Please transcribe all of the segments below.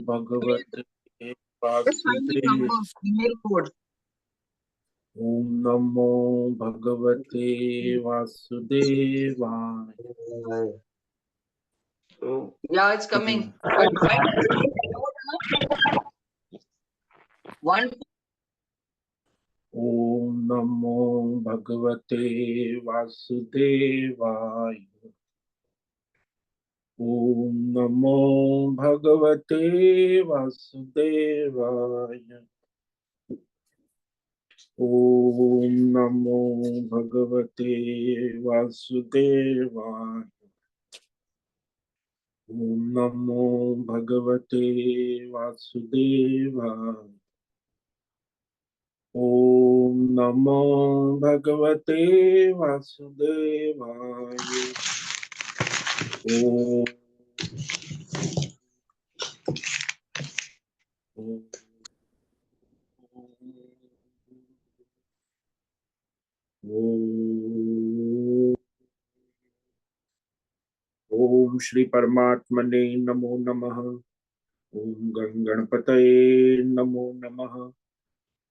भगवते Just find the Vasudev. number, email code. ओम नमो भगवते वासुदेवाय। Yeah, it's coming. But why one? ओम नमो भगवते वासुदेवाय। ओम नमो भगवते वासुदेवाय। ओम नमो भगवते वासुदेवाय। ओम नमो भगवते वासुदेवाय। ओम नमो भगवते वासुदेवाय। ओम ओम श्री परमात्मने नमो नमः। ओम गणपतये नमो नमः।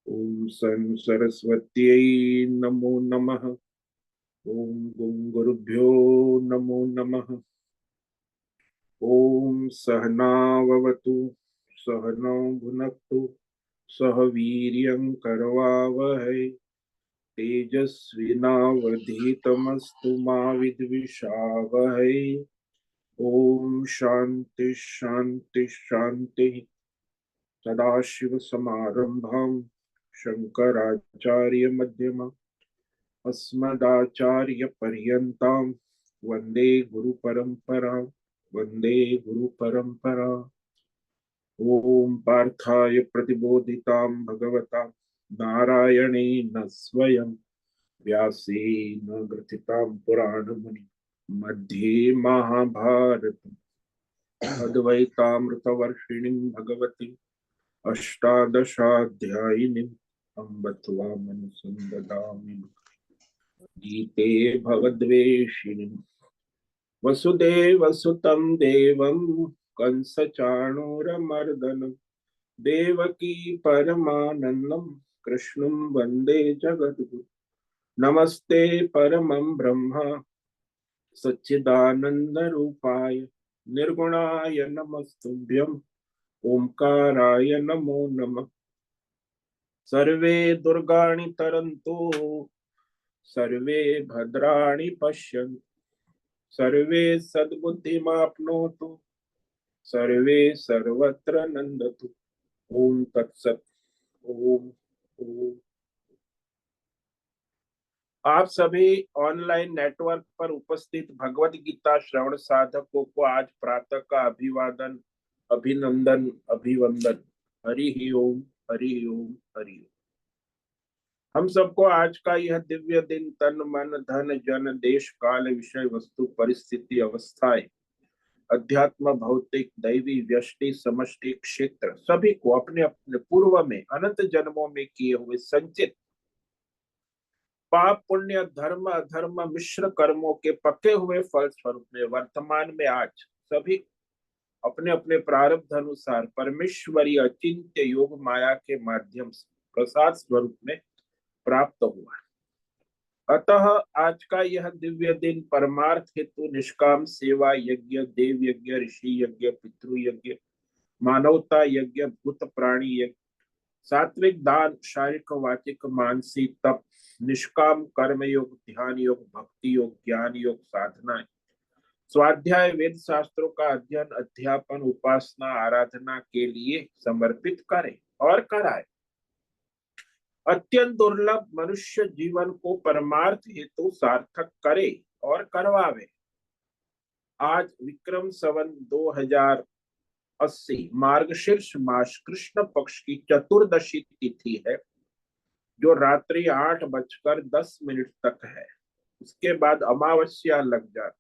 ओम सन सरस्वत्यै नमो नमः। ओम गुरुभ्यो नमो नमः। ओम सहनाववतु सहनौ भुनक्तु सह वीर्यं करवावहै तेजस्विनावधीतमस्तु मा विद्विषावहै। ओम शांति शांति शांति। सदाशिव समारंभां शंकराचार्य मध्यमा अस्मदाचार्य पर्यन्तां वंदे गुरु परंपरा। वंदे गुरु परंपरा। ओम पार्थाय प्रतिबोधितां भगवता नारायणेन स्वयं व्यासेन ग्रथितां पुराणमुनि मध्ये महाभारतम् अद्वैतामृतवर्षिणीं भगवती अष्टादशाध्यायिनीम् अम्ब त्वामनुसन्दधामि गीते भवद्वेषिणीम् वसुदेवसुतं देवं कंसचाणूरमर्दनं देवकी परमानन्दं कृष्णं वन्दे जगद्गुरुं। नमस्ते परमं ब्रह्म सच्चिदानन्दरूपाय निर्गुणाय नमस्तुभ्यं ओंकाराय नमो नमः। सर्वे दुर्गाणि तरन्तु सर्वे भद्राणि पश्यन्तु सर्वे सद्बुद्धिमाप्नोतु सर्वे सर्वत्र नंदतु। ओम तत्सत। ओम ओम। आप सभी ऑनलाइन नेटवर्क पर उपस्थित भगवत गीता श्रवण साधकों को आज प्रातः का अभिवादन अभिनंदन अभिवंदन। हरि ओम हरि ओम हरि ओम। हम सबको आज का यह दिव्य दिन तन मन धन जन देश काल विषय वस्तु परिस्थिति अवस्थाएं अध्यात्म भौतिक दैवी व्यष्टि समष्टि क्षेत्र सभी को अपने अपने पूर्व में अनंत जन्मों में किए हुए संचित पाप पुण्य धर्म अधर्म मिश्र कर्मों के पके हुए फल स्वरूप में वर्तमान में आज सभी अपने अपने प्रारब्ध अनुसार परमेश्वरी अचिंत्य योग माया के माध्यम से प्रसाद स्वरूप में प्राप्त हुआ। अतः आज का यह दिव्य दिन परमार्थ हेतु निष्काम सेवा यज्ञ देव यज्ञ ऋषि यज्ञ पितृ यज्ञ मानवता यज्ञ भूत प्राणी यज्ञ सात्विक दान शारीरिक वाचिक मानसिक तप निष्काम कर्म योग ध्यान योग भक्ति योग ज्ञान योग साधना स्वाध्याय वेद शास्त्रों का अध्ययन अध्यापन उपासना आराधना के लिए समर्पित करें और कराए। अत्यंत दुर्लभ मनुष्य जीवन को परमार्थ हेतु सार्थक करे और करवावे। आज विक्रम संवत 2080 मार्गशीर्ष मास कृष्ण पक्ष की चतुर्दशी तिथि है जो रात्रि 8:10 तक है। उसके बाद अमावस्या लग जाती।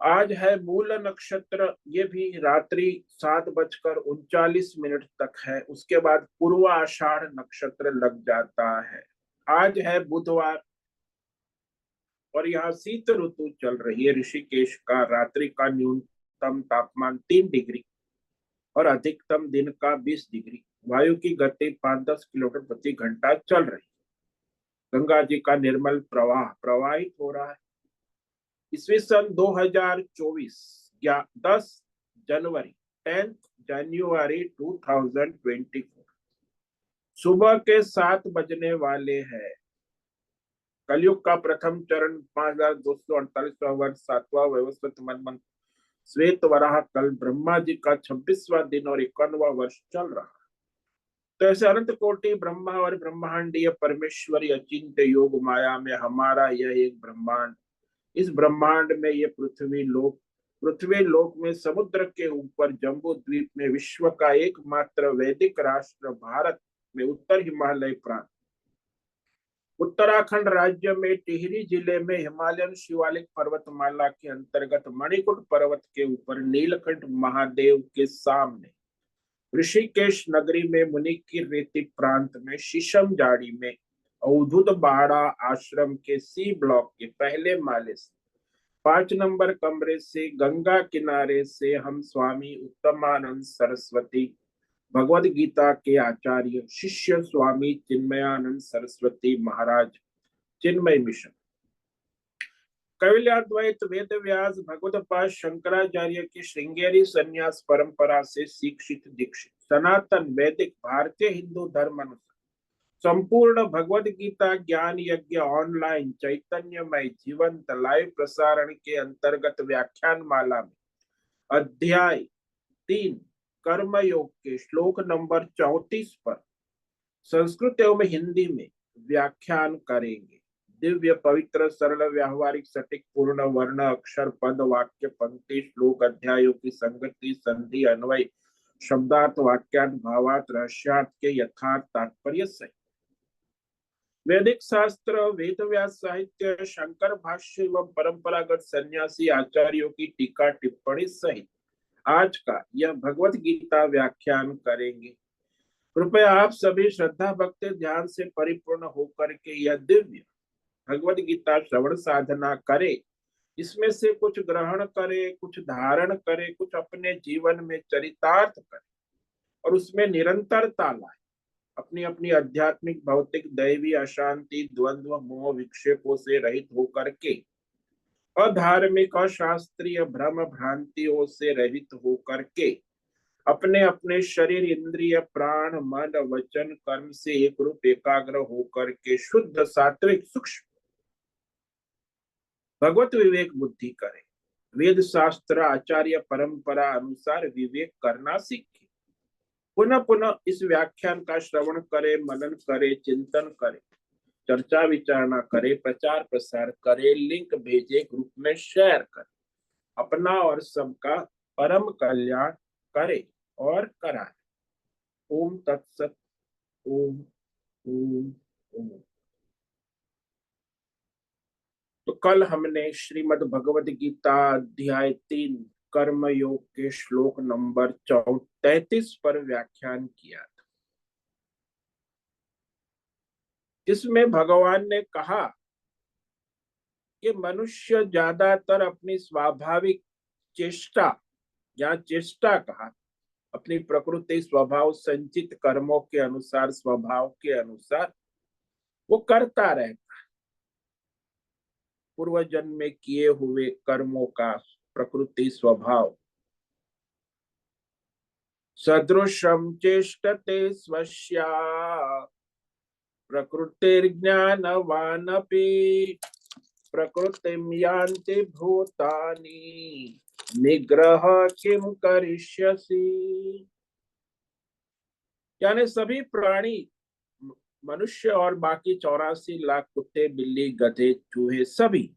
आज है मूल नक्षत्र, ये भी रात्रि 7:39 तक है। उसके बाद पूर्व आषाढ़ नक्षत्र लग जाता है। आज है बुधवार और यहाँ शीत ऋतु चल रही है। ऋषिकेश का रात्रि का न्यूनतम न्यूनतम तापमान 3 डिग्री और अधिकतम दिन का 20 डिग्री। वायु की गति 5-10 किलोमीटर प्रति घंटा चल रही। गंगा जी का निर्मल प्रवाह प्रवाहित हो रहा है। ईस्वी सन 2024 10 जनवरी 10 जनवरी 2024 सुबह के 7 बजने वाले हैं। कलयुग का प्रथम चरण 5248वां वर्ष 7वां वैवस्वत मनमंत्र श्वेत वराह कल ब्रह्मा जी का 26वां दिन और 51वां वर्ष चल रहा है। तो ऐसे अनंत कोटि ब्रह्मा और ब्रह्मांडीय परमेश्वरी अचिंत्य योग माया में हमारा यह एक ब्रह्मांड, इस ब्रह्मांड में ये पृथ्वी लोक में समुद्र के ऊपर जम्बू द्वीप में विश्व का एकमात्र वैदिक राष्ट्र भारत में उत्तर हिमालय प्रांत, उत्तराखंड राज्य में टिहरी जिले में हिमालयन शिवालिक पर्वतमाला के अंतर्गत मणिकुट पर्वत के ऊपर नीलकंठ महादेव के सामने ऋषिकेश नगरी में मुनि की रेती प्रांत में शीशम झाड़ी में अवधूत बाड़ा आश्रम के सी ब्लॉक के पहले माले से 5 नंबर कमरे से गंगा किनारे से हम स्वामी उत्तमानंद सरस्वती भगवद गीता के आचार्य शिष्य स्वामी चिन्मयानंद सरस्वती महाराज चिन्मय मिशन कैवल्याद्वैत वेद व्यास भगवतपाद शंकराचार्य की श्रृंगेरी संन्यास परंपरा से शिक्षित दीक्षित सनातन वैदिक भारतीय हिंदू धर्म अनुसार संपूर्ण भगवद गीता ज्ञान यज्ञ ऑनलाइन चैतन्यमय जीवंत लाइव प्रसारण के अंतर्गत व्याख्यान माला में अध्याय 3 कर्मयोग के श्लोक नंबर 34 पर संस्कृत एवं हिंदी में व्याख्यान करेंगे। दिव्य पवित्र सरल व्यावहारिक सटीक पूर्ण वर्ण अक्षर पद वाक्य पंक्ति श्लोक अध्यायों की संगति संधि अन्वय शब्दार्थ वाक्यार्थ भावार्थ रहस्यार्थ के यथार्थ तात्पर्य सहित वैदिक शास्त्र वेद व्यास साहित्य शंकर भाष्य एवं परंपरागत सन्यासी आचार्यों की टीका टिप्पणी सहित आज का यह भगवत गीता व्याख्यान करेंगे। कृपया आप सभी श्रद्धा भक्ति ध्यान से परिपूर्ण होकर के यह दिव्य भगवद गीता श्रवण साधना करे, इसमें से कुछ ग्रहण करे, कुछ धारण करे, कुछ अपने जीवन में चरितार्थ करे और उसमें निरंतरता लाए। अपनी अपनी आध्यात्मिक भौतिक दैवी अशांति द्वंद्व मोह विक्षेपों से रहित होकर के अधार्मिक अशास्त्रीय भ्रम भ्रांतियों से रहित होकर के अपने अपने शरीर इंद्रिय प्राण मन वचन कर्म से एक रूप एकाग्र होकर के शुद्ध सात्विक सूक्ष्म भगवत विवेक बुद्धि करें। वेद शास्त्र आचार्य परंपरा अनुसार विवेक करना सीखे। पुनः पुनः इस व्याख्यान का श्रवण करे, मनन करे, चिंतन करे, चर्चा विचारणा करे, प्रचार प्रसार करे, लिंक भेजे, ग्रुप में शेयर करे, अपना और सबका परम कल्याण करे और कराए। ओम तत्सत। ओम ओम ओम। तो कल हमने श्रीमद् भगवद गीता अध्याय 3 कर्म योग के श्लोक नंबर 33 पर व्याख्यान किया था, जिसमें भगवान ने कहा कि मनुष्य ज्यादातर अपनी स्वाभाविक चेष्टा या चेष्टा कहा अपनी प्रकृति स्वभाव संचित कर्मों के अनुसार स्वभाव के अनुसार वो करता रहता, पूर्व जन्म में किए हुए कर्मों का प्रकृति स्वभाव सदृशम चेष्टते स्वस्या प्रकृतिर्ज्ञानवानपि प्रकृतिं यान्ति भूतानि निग्रह किम करिष्यसि। यानी सभी प्राणी मनुष्य और बाकी 84 लाख कुत्ते बिल्ली गधे चूहे सभी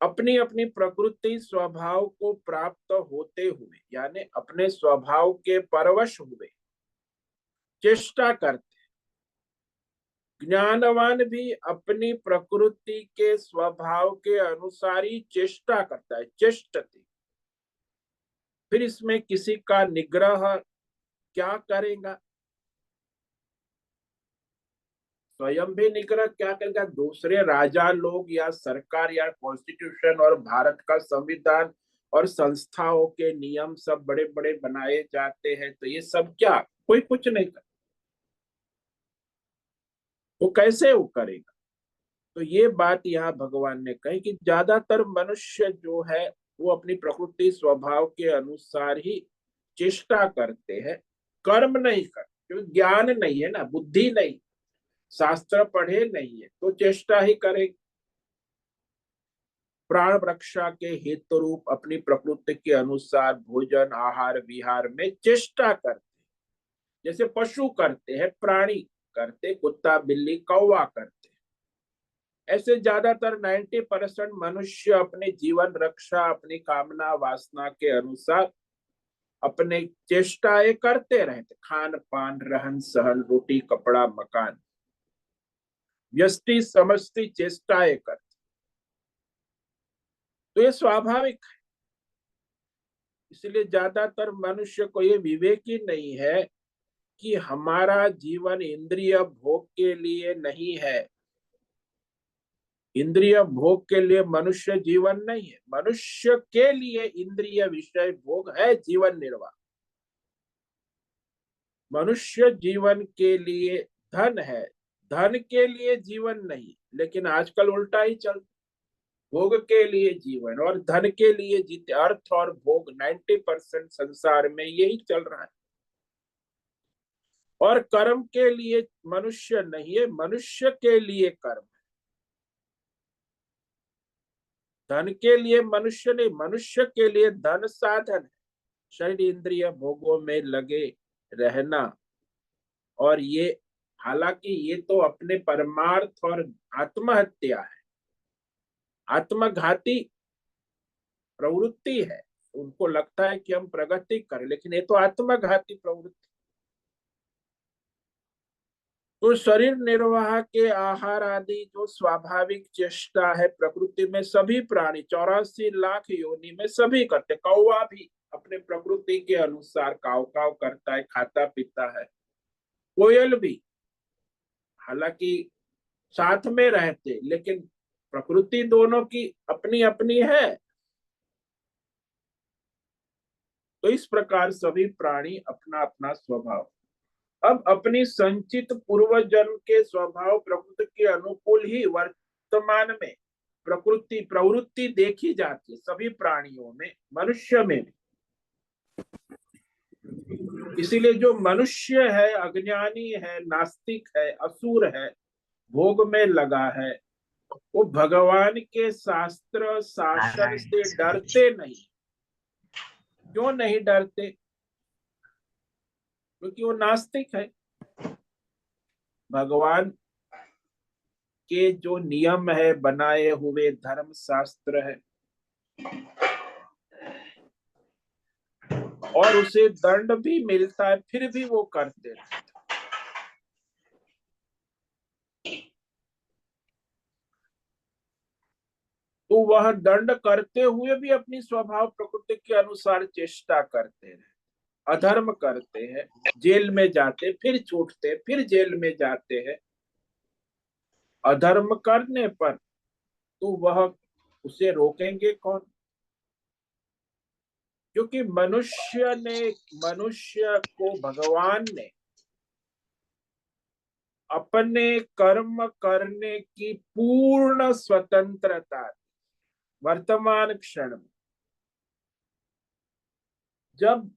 अपनी अपनी प्रकृति स्वभाव को प्राप्त होते हुए यानी अपने स्वभाव के परवश हुए चेष्टा करते। ज्ञानवान भी अपनी प्रकृति के स्वभाव के अनुसार ही चेष्टा करता है, चेष्टते। फिर इसमें किसी का निग्रह क्या करेगा? स्वयं भी निग्रह क्या करेगा? दूसरे राजा लोग या सरकार या कॉन्स्टिट्यूशन और भारत का संविधान और संस्थाओं के नियम सब बड़े बड़े बनाए जाते हैं, तो ये सब क्या, कोई कुछ नहीं कर, वो कैसे वो करेगा। तो ये बात यहाँ भगवान ने कही कि ज्यादातर मनुष्य जो है वो अपनी प्रकृति स्वभाव के अनुसार ही चेष्टा करते हैं, कर्म नहीं करते, क्योंकि ज्ञान नहीं है ना, बुद्धि नहीं, शास्त्र पढ़े नहीं है, तो चेष्टा ही करेंगे। प्राण रक्षा के हेतु रूप अपनी प्रकृति के अनुसार भोजन आहार विहार में चेष्टा करते, जैसे पशु करते हैं, प्राणी करते, कुत्ता बिल्ली कौवा करते। ऐसे ज्यादातर 90% मनुष्य अपने जीवन रक्षा अपनी कामना वासना के अनुसार अपने चेष्टाएं करते रहते, खान पान रहन सहन रोटी कपड़ा मकान, व्यष्टि समष्टि चेष्टाएं करते। तो ये स्वाभाविक है। इसलिए ज्यादातर मनुष्य को ये विवेक ही नहीं है कि हमारा जीवन इंद्रिय भोग के लिए नहीं है। इंद्रिय भोग के लिए मनुष्य जीवन नहीं है, मनुष्य के लिए इंद्रिय विषय भोग है जीवन निर्वाह। मनुष्य जीवन के लिए धन है, धन के लिए जीवन नहीं। लेकिन आजकल उल्टा ही चल, भोग के लिए जीवन और धन के लिए जीते, अर्थ और भोग 90% संसार में यही चल रहा है। और कर्म के लिए मनुष्य नहीं है, मनुष्य के लिए कर्म है। धन के लिए मनुष्य नहीं, मनुष्य के लिए धन साधन है, शरीर इंद्रिय भोगों में लगे रहना। और ये, हालांकि ये तो अपने परमार्थ और आत्महत्या है, आत्मघाती प्रवृत्ति है। उनको लगता है कि हम प्रगति करें, लेकिन ये तो आत्मघाती प्रवृत्ति। तो शरीर निर्वाह के आहार आदि जो स्वाभाविक चेष्टा है प्रकृति में, सभी प्राणी 84 लाख योनि में सभी करते। कौवा भी अपने प्रकृति के अनुसार काव काव करता है, खाता पीता है। कोयल भी, हालांकि साथ में रहते, लेकिन प्रकृति दोनों की अपनी अपनी है। तो इस प्रकार सभी प्राणी अपना अपना स्वभाव, अब अपनी संचित पूर्व जन्म के स्वभाव प्रकृति के अनुकूल ही वर्तमान में प्रकृति प्रवृत्ति देखी जाती है सभी प्राणियों में, मनुष्य में भी। इसीलिए जो मनुष्य है, अज्ञानी है, नास्तिक है, असुर है, भोग में लगा है, वो भगवान के शास्त्र शासन से डरते नहीं। क्यों नहीं डरते? क्योंकि वो नास्तिक है। भगवान के जो नियम है, बनाए हुए धर्म शास्त्र है, और उसे दंड भी मिलता है, फिर भी वो करते रहते। तो वह दंड करते हुए भी अपनी स्वभाव प्रकृति के अनुसार चेष्टा करते हैं, अधर्म करते हैं, जेल में जाते, फिर छूटते, फिर जेल में जाते हैं। अधर्म करने पर तो वह, उसे रोकेंगे कौन? क्योंकि मनुष्य को भगवान ने अपने कर्म करने की पूर्ण स्वतंत्रता वर्तमान क्षण में। जब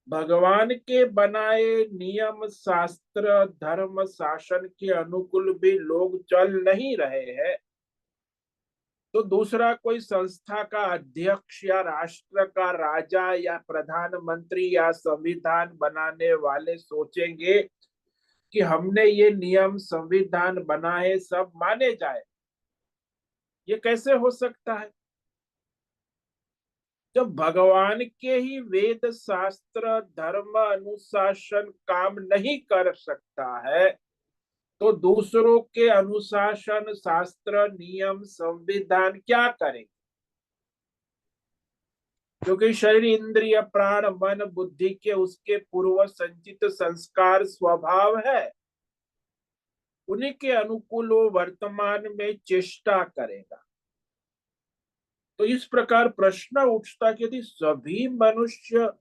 भगवान के बनाए नियम शास्त्र धर्म शासन के अनुकूल भी लोग चल नहीं रहे हैं, तो दूसरा कोई संस्था का अध्यक्ष या राष्ट्र का राजा या प्रधानमंत्री या संविधान बनाने वाले सोचेंगे कि हमने ये नियम संविधान बनाए, सब माने जाए। ये कैसे हो सकता है? जब भगवान के ही वेद शास्त्र धर्म अनुशासन काम नहीं कर सकता है, तो दूसरों के अनुशासन शास्त्र नियम संविधान क्या करेंगे? क्योंकि शरीर इंद्रिय प्राण मन बुद्धि के उसके पूर्व संचित संस्कार स्वभाव है, उन्हीं के अनुकूल वो वर्तमान में चेष्टा करेगा। तो इस प्रकार प्रश्न उठता कि यदि सभी मनुष्य,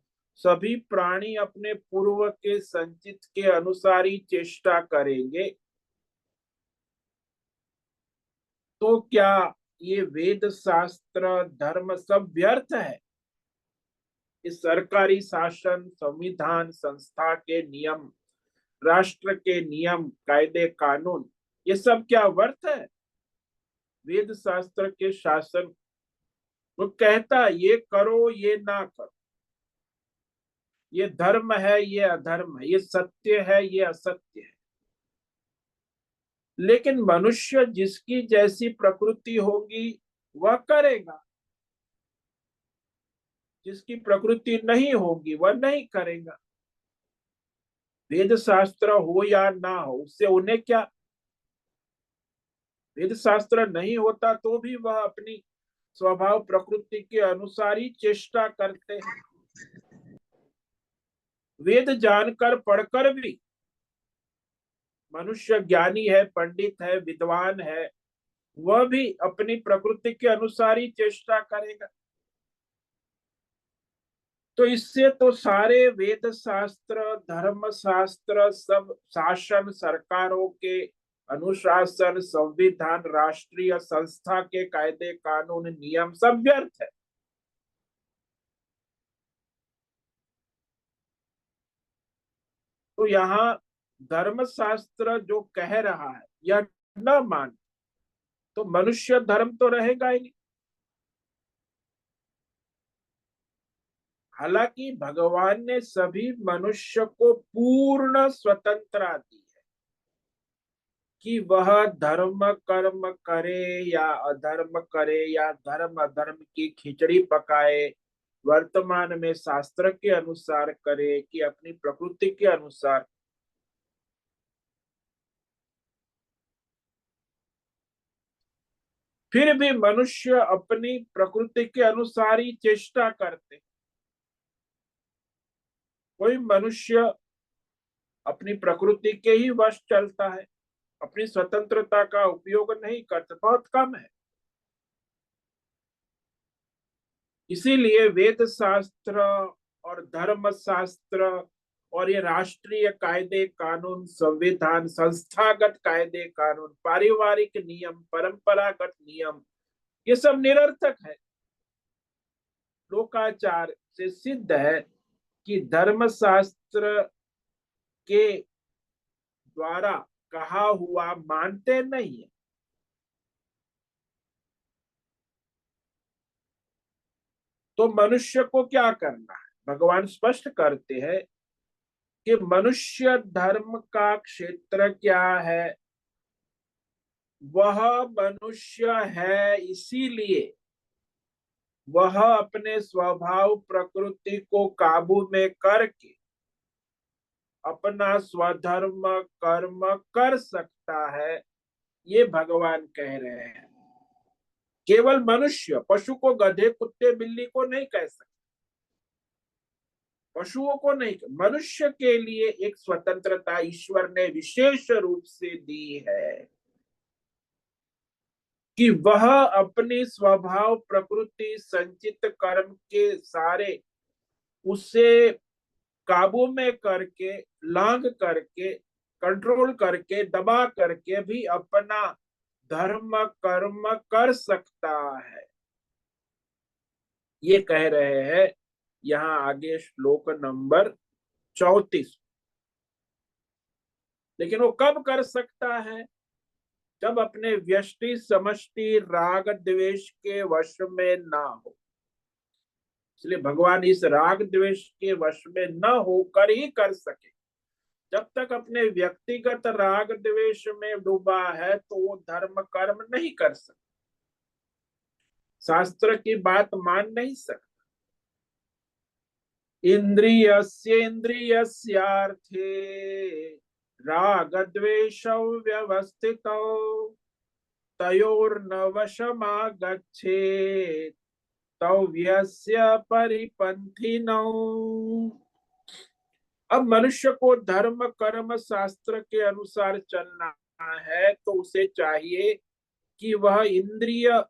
सभी प्राणी अपने पूर्व के संचित के अनुसार ही चेष्टा करेंगे, तो क्या ये वेद शास्त्र धर्म सब व्यर्थ है? इस सरकारी शासन, संविधान, संस्था के नियम, राष्ट्र के नियम, कायदे कानून, ये सब क्या व्यर्थ है? वेद शास्त्र के शासन वो कहता ये करो, ये ना करो, ये धर्म है, ये अधर्म है, ये सत्य है, ये असत्य है। लेकिन मनुष्य जिसकी जैसी प्रकृति होगी वह करेगा, जिसकी प्रकृति नहीं होगी वह नहीं करेगा। वेद शास्त्र हो या ना हो, उससे उन्हें क्या? वेद शास्त्र नहीं होता तो भी वह अपनी स्वभाव प्रकृति के अनुसार ही चेष्टा करते हैं। वेद जानकर पढ़कर भी मनुष्य ज्ञानी है, पंडित है, विद्वान है, वह भी अपनी प्रकृति के अनुसार ही चेष्टा करेगा। तो इससे तो सारे वेद शास्त्र, धर्म शास्त्र, सब शासन, सरकारों के अनुशासन, संविधान, राष्ट्रीय संस्था के कायदे कानून नियम सब व्यर्थ है। तो यहाँ धर्म शास्त्र जो कह रहा है यह न मान तो मनुष्य धर्म तो रहेगा ही नहीं। हालांकि भगवान ने सभी मनुष्य को पूर्ण स्वतंत्रता दी है कि वह धर्म कर्म करे या अधर्म करे, या धर्म अधर्म की खिचड़ी पकाए, वर्तमान में शास्त्र के अनुसार करे कि अपनी प्रकृति के अनुसार। फिर भी मनुष्य अपनी प्रकृति के अनुसार ही चेष्टा करते। कोई मनुष्य अपनी प्रकृति के ही वश चलता है, अपनी स्वतंत्रता का उपयोग नहीं करता, बहुत कम है। इसीलिए वेद शास्त्र और धर्म शास्त्र और ये राष्ट्रीय कायदे कानून, संविधान, संस्थागत कायदे कानून, पारिवारिक नियम, परंपरागत नियम, ये सब निरर्थक है। लोकाचार से सिद्ध है कि धर्म शास्त्र के द्वारा कहा हुआ मानते नहीं है। तो मनुष्य को क्या करना है? भगवान स्पष्ट करते हैं कि मनुष्य धर्म का क्षेत्र क्या है? वह मनुष्य है, इसीलिए वह अपने स्वभाव प्रकृति को काबू में करके अपना स्वधर्म कर्म कर सकता है। ये भगवान कह रहे हैं। केवल मनुष्य, पशु को, गधे, कुत्ते, बिल्ली को नहीं कह सकते, पशुओं को नहीं, मनुष्य के लिए एक स्वतंत्रता ईश्वर ने विशेष रूप से दी है कि वह अपनी स्वभाव प्रकृति संचित कर्म के सारे उसे काबू में करके, लांग करके, कंट्रोल करके, दबा करके भी अपना धर्म कर्म कर सकता है। ये कह रहे हैं यहाँ आगे श्लोक नंबर 34। लेकिन वो कब कर सकता है? जब अपने व्यष्टि समष्टि राग द्वेष के वश में ना हो। इसलिए भगवान इस राग द्वेष के वश में न होकर ही कर सके। जब तक अपने व्यक्तिगत राग द्वेष में डूबा है तो वो धर्म कर्म नहीं कर सकता, शास्त्र की बात मान नहीं सकता। इंद्रियस्येन्द्रियस्यार्थे राग द्वेषौ व्यवस्थितौ तयोर्न वशमागच्छेत् तव्यस्य परिपन्थिनौ। अब मनुष्य को धर्म कर्म शास्त्र के अनुसार चलना है तो उसे चाहिए कि वह इंद्रिय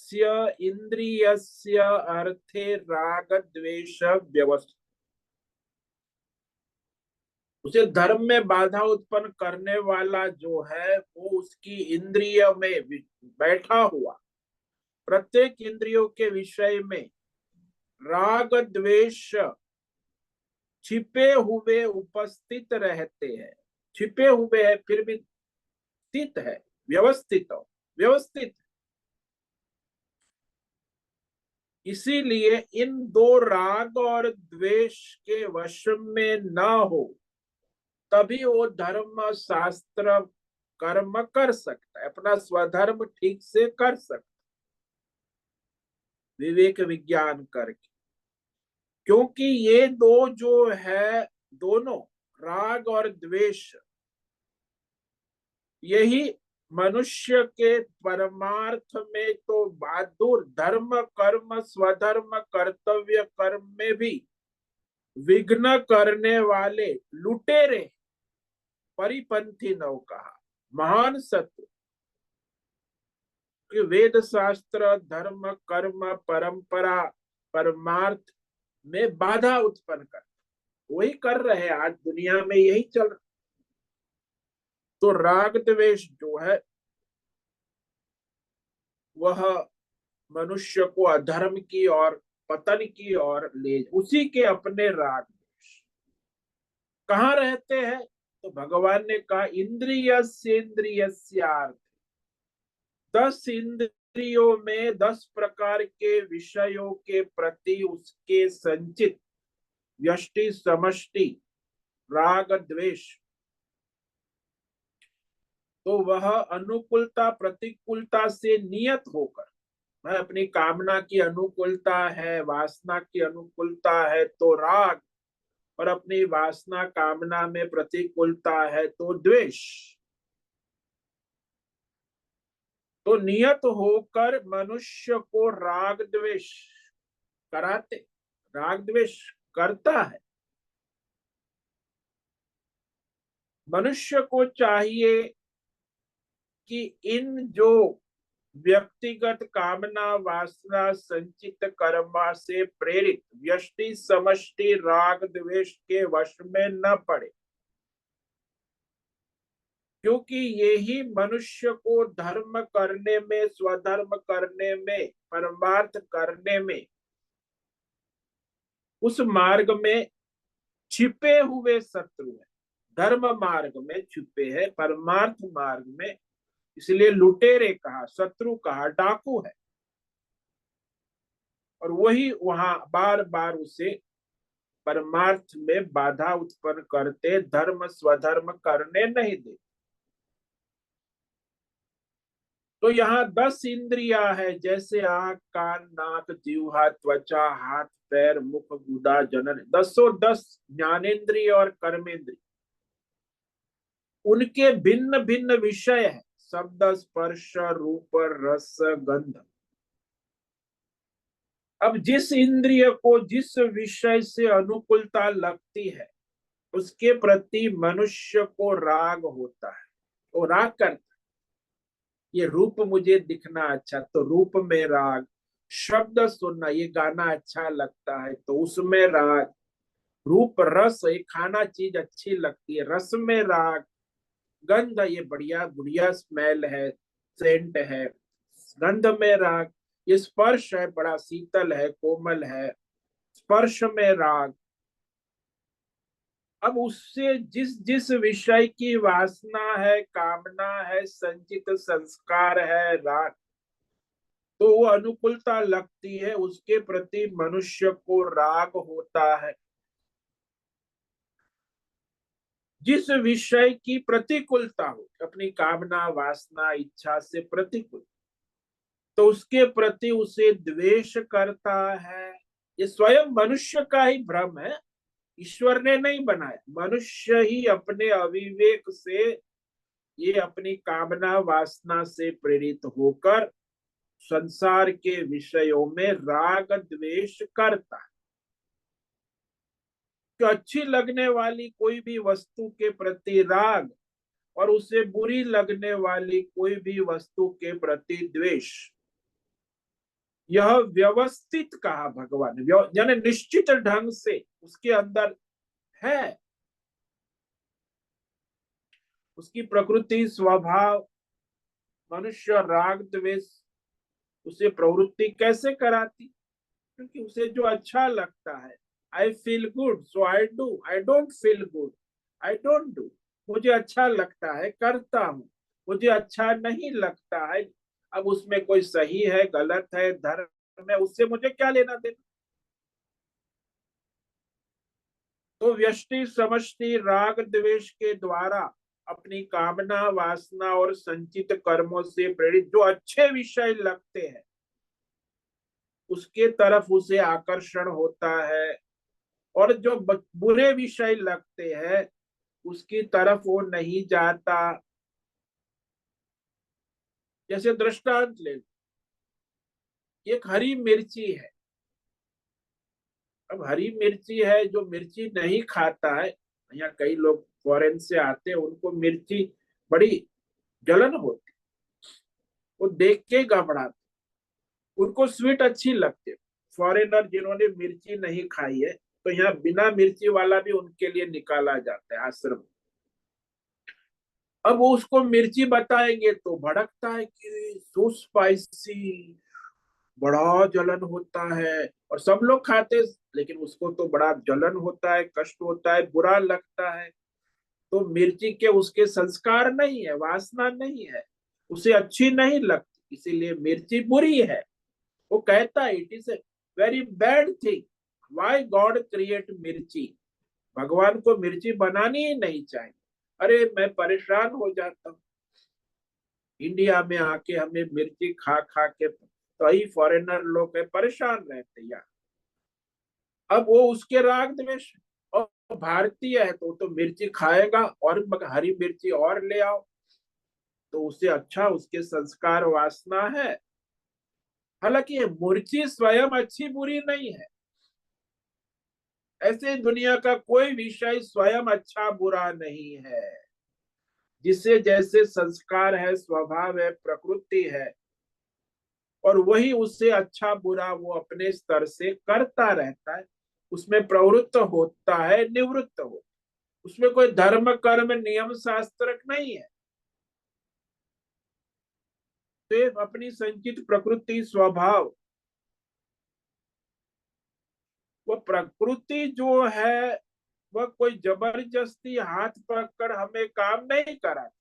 तस्य इंद्रियस्य अर्थे राग द्वेष व्यवस्था, उसे धर्म में बाधा उत्पन्न करने वाला जो है वो उसकी इंद्रिय में बैठा हुआ, प्रत्येक इंद्रियों के विषय में राग द्वेष छिपे हुए उपस्थित रहते हैं। छिपे हुए है फिर भी स्थित है, व्यवस्थित। इसीलिए इन दो राग और द्वेष के वश में न हो तभी वो धर्म शास्त्र कर्म कर सकता है, अपना स्वधर्म ठीक से कर सकता है, विवेक विज्ञान करके। क्योंकि ये दो जो है, दोनों राग और द्वेष, यही मनुष्य के परमार्थ में तो बहादुर धर्म कर्म स्वधर्म कर्तव्य कर्म में भी विघ्न करने वाले लुटेरे परिपंथी नौ कहा, महान सत्य कि वेद शास्त्र धर्म कर्म परंपरा परमार्थ में बाधा उत्पन्न कर, वही कर रहे हैं आज दुनिया में, यही चल रहा। तो राग द्वेष जो है वह मनुष्य को अधर्म की और पतन की ओर ले, उसी के अपने राग द्वेष कहाँ रहते हैं? तो भगवान ने कहा इंद्रिय सेन्द्रियस्यार्थ, 10 इंद्रियों में 10 प्रकार के विषयों के प्रति उसके संचित व्यष्टि समष्टि राग द्वेष, तो वह अनुकूलता प्रतिकूलता से नियत होकर, मैं अपनी कामना की अनुकूलता है, वासना की अनुकूलता है तो राग, और अपनी वासना कामना में प्रतिकूलता है तो द्वेष, तो नियत होकर मनुष्य को राग द्वेष कराते, राग द्वेष करता है। मनुष्य को चाहिए कि इन जो व्यक्तिगत कामना वासना संचित कर्मा से प्रेरित व्यष्टि समष्टि राग द्वेष के वश में न पड़े, क्योंकि यही मनुष्य को धर्म करने में, स्वधर्म करने में, परमार्थ करने में, उस मार्ग में छिपे हुए शत्रु है। धर्म मार्ग में छिपे है, परमार्थ मार्ग में, इसलिए लुटेरे कहा, शत्रु कहा, डाकू है, और वही वहां बार बार उसे परमार्थ में बाधा उत्पन्न करते, धर्म स्वधर्म करने नहीं दे। तो यहाँ 10 इंद्रिया है, जैसे आंख कान नाक जीवा त्वचा हाथ पैर मुख गुदा जनन, 10 ज्ञानेन्द्रिय और कर्मेंद्रिय, उनके भिन्न भिन्न विषय है, शब्द स्पर्श रूप रस गंध। अब जिस इंद्रिय को जिस विषय से अनुकूलता लगती है उसके प्रति मनुष्य को राग होता है, वो राग करता है। ये रूप मुझे दिखना अच्छा तो रूप में राग, शब्द सुनना, ये गाना अच्छा लगता है तो उसमें राग, रूप रस, ये खाना चीज अच्छी लगती है, रस में राग, गंध, ये बढ़िया बढ़िया स्मेल है, सेंट है, गंध में राग, ये स्पर्श है, बड़ा शीतल है, कोमल है, स्पर्श में राग। अब उससे जिस जिस विषय की वासना है, कामना है, संचित संस्कार है, राग, तो वो अनुकूलता लगती है, उसके प्रति मनुष्य को राग होता है। जिस विषय की प्रतिकूलता हो, अपनी कामना वासना इच्छा से प्रतिकूल, तो उसके प्रति उसे द्वेष करता है। ये स्वयं मनुष्य का ही भ्रम है, ईश्वर ने नहीं बनाया, मनुष्य ही अपने अविवेक से, ये अपनी कामना वासना से प्रेरित होकर संसार के विषयों में राग द्वेष करता है। तो अच्छी लगने वाली कोई भी वस्तु के प्रति राग और उसे बुरी लगने वाली कोई भी वस्तु के प्रति द्वेष, यह व्यवस्थित कहा भगवान ने, यानी निश्चित ढंग से उसके अंदर है। उसकी प्रकृति, स्वभाव, मनुष्य राग द्वेष उसे प्रवृत्ति कैसे कराती? क्योंकि उसे जो अच्छा लगता है, I feel good so I do, I don't feel good I don't do. मुझे अच्छा लगता है करता हूं, मुझे अच्छा नहीं लगता है, अब उसमें कोई सही है गलत है धर्म है, उससे मुझे क्या लेना देना। तो व्यष्टि समष्टि राग द्वेष के द्वारा अपनी कामना, वासना और संचित कर्मों से प्रेरित जो अच्छे विषय लगते हैं उसके तरफ उसे आकर्षण होता है, और जो बुरे विषय लगते हैं उसकी तरफ वो नहीं जाता। जैसे दृष्टांत ले लो, एक हरी मिर्ची है। अब हरी मिर्ची है, जो मिर्ची नहीं खाता है, यहाँ कई लोग फॉरेन से आते हैं, उनको मिर्ची बड़ी जलन होती, वो देख के घबराते, उनको स्वीट अच्छी लगती है। फॉरेनर जिन्होंने मिर्ची नहीं खाई है, तो यहाँ बिना मिर्ची वाला भी उनके लिए निकाला जाता है आश्रम। अब वो उसको मिर्ची बताएंगे तो भड़कता है कि सो स्पाइसी, बड़ा जलन होता है। और सब लोग खाते, लेकिन उसको तो बड़ा जलन होता है, कष्ट होता है, बुरा लगता है। तो मिर्ची के उसके संस्कार नहीं है, वासना नहीं है, उसे अच्छी नहीं लगती, इसीलिए मिर्ची बुरी है। वो कहता है it is a very bad thing, why God create मिर्ची। भगवान को मिर्ची बनानी ही नहीं चाहिए। अरे मैं परेशान हो जाता हूँ, इंडिया में आके हमें मिर्ची खा खा के कई फॉरेनर लोग है परेशान रहते यार। अब वो उसके राग द्वेष, और भारतीय है तो मिर्ची खाएगा, और हरी मिर्ची और ले आओ तो उसे अच्छा, उसके संस्कार वासना है। हालांकि ये मिर्ची स्वयं अच्छी बुरी नहीं है, ऐसे दुनिया का कोई विषय स्वयं अच्छा बुरा नहीं है। जिसे जैसे संस्कार है, स्वभाव है, प्रकृति है, और वही उससे अच्छा बुरा वो अपने स्तर से करता रहता है, उसमें प्रवृत्त होता है, निवृत्त हो। उसमें कोई धर्म कर्म नियम शास्त्र नहीं है। तो अपनी संचित प्रकृति, स्वभाव, वो प्रकृति जो है वह कोई जबरदस्ती हाथ पकड़ हमें काम नहीं कराती।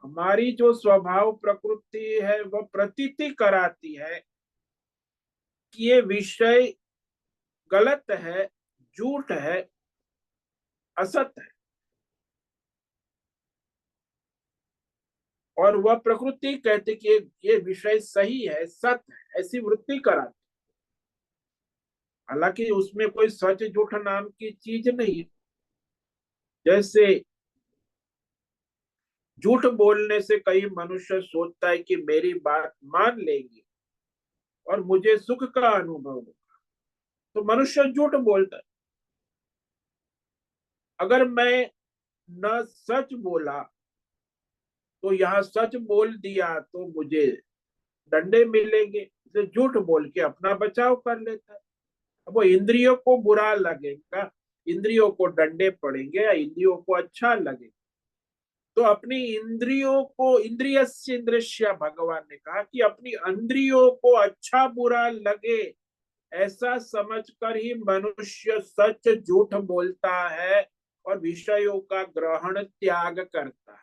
हमारी जो स्वभाव प्रकृति है वह प्रतीति कराती है कि ये विषय गलत है, झूठ है, असत है। और वह प्रकृति कहती कि ये विषय सही है, सत्य है, ऐसी वृत्ति कराती। हालांकि उसमें कोई सच झूठ नाम की चीज नहीं है। जैसे झूठ बोलने से कई मनुष्य सोचता है कि मेरी बात मान लेंगे और मुझे सुख का अनुभव होगा, तो मनुष्य झूठ बोलता है। अगर मैं न सच बोला तो यहाँ सच बोल दिया तो मुझे डंडे मिलेंगे, इसलिए झूठ बोल के अपना बचाव कर लेता है। अब वो इंद्रियों को बुरा लगेगा, इंद्रियों को डंडे पड़ेंगे, या इंद्रियों को अच्छा लगेगा। तो अपनी इंद्रियों को, इंद्रियस्य इंद्रिय, भगवान ने कहा कि अपनी इंद्रियों को अच्छा बुरा लगे ऐसा समझकर ही मनुष्य सच झूठ बोलता है और विषयों का ग्रहण त्याग करता है।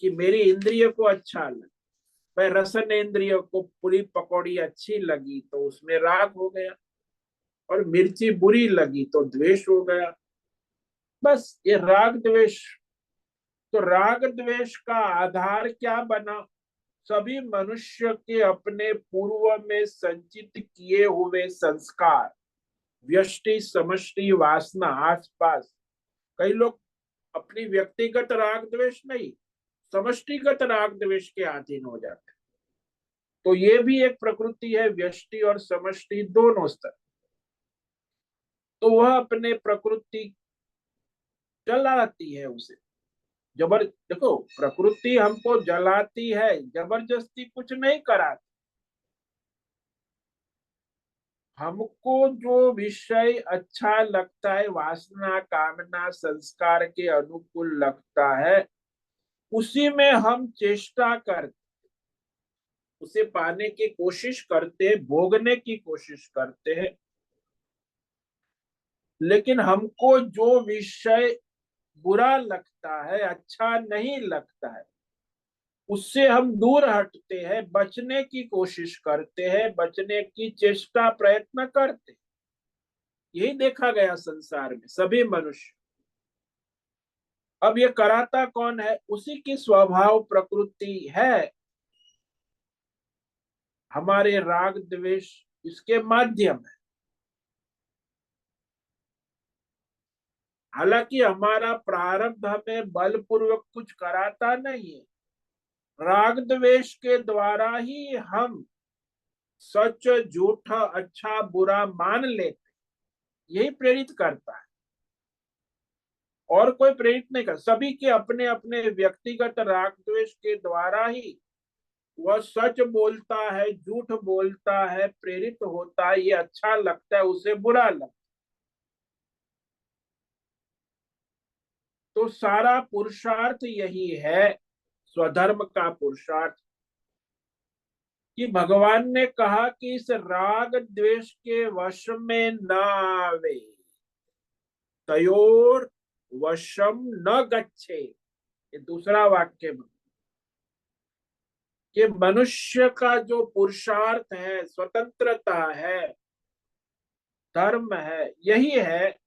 कि मेरी इंद्रिय को अच्छा लगे, भाई रसन इंद्रिय को पूरी पकौड़ी अच्छी लगी तो उसमें राग हो गया, और मिर्ची बुरी लगी तो द्वेष हो गया। बस ये राग द्वेष। तो राग द्वेष का आधार क्या बना? सभी मनुष्य के अपने पूर्व में संचित किए हुए संस्कार, व्यष्टि समष्टि वासना, आसपास। कई लोग अपनी व्यक्तिगत राग द्वेष नहीं, समष्टिगत राग द्वेष के अधीन हो जाते हैं। तो ये भी एक प्रकृति है, व्यष्टि और समष्टि दोनों स्तर। तो वह अपने प्रकृति जलाती है उसे, देखो प्रकृति हमको जलाती है, जबरदस्ती कुछ नहीं कराती। हमको जो विषय अच्छा लगता है, वासना कामना संस्कार के अनुकूल लगता है, उसी में हम चेष्टा करते, उसे पाने की कोशिश करते हैं, भोगने की कोशिश करते हैं। लेकिन हमको जो विषय बुरा लगता है, अच्छा नहीं लगता है, उससे हम दूर हटते हैं, बचने की कोशिश करते हैं, बचने की चेष्टा प्रयत्न करते हैं। यही देखा गया संसार में सभी मनुष्य। अब ये कराता कौन है? उसी की स्वभाव प्रकृति है। हमारे राग द्वेष इसके माध्यम है। हालांकि हमारा प्रारब्ध हमें बलपूर्वक कुछ कराता नहीं है। राग द्वेष के द्वारा ही हम सच झूठा अच्छा बुरा मान लेते, यही प्रेरित करता है। और कोई प्रेरित नहीं कर। सभी के अपने अपने व्यक्तिगत राग द्वेष के द्वारा ही वह सच बोलता है, झूठ बोलता है, प्रेरित होता है। ये अच्छा लगता है, उसे बुरा लगता है। तो सारा पुरुषार्थ यही है, स्वधर्म का पुरुषार्थ, कि भगवान ने कहा कि इस राग द्वेष के वश में न आवे, तयोर वशम न गच्छे। ये दूसरा वाक्य में कि मनुष्य का जो पुरुषार्थ है, स्वतंत्रता है, धर्म है, यही है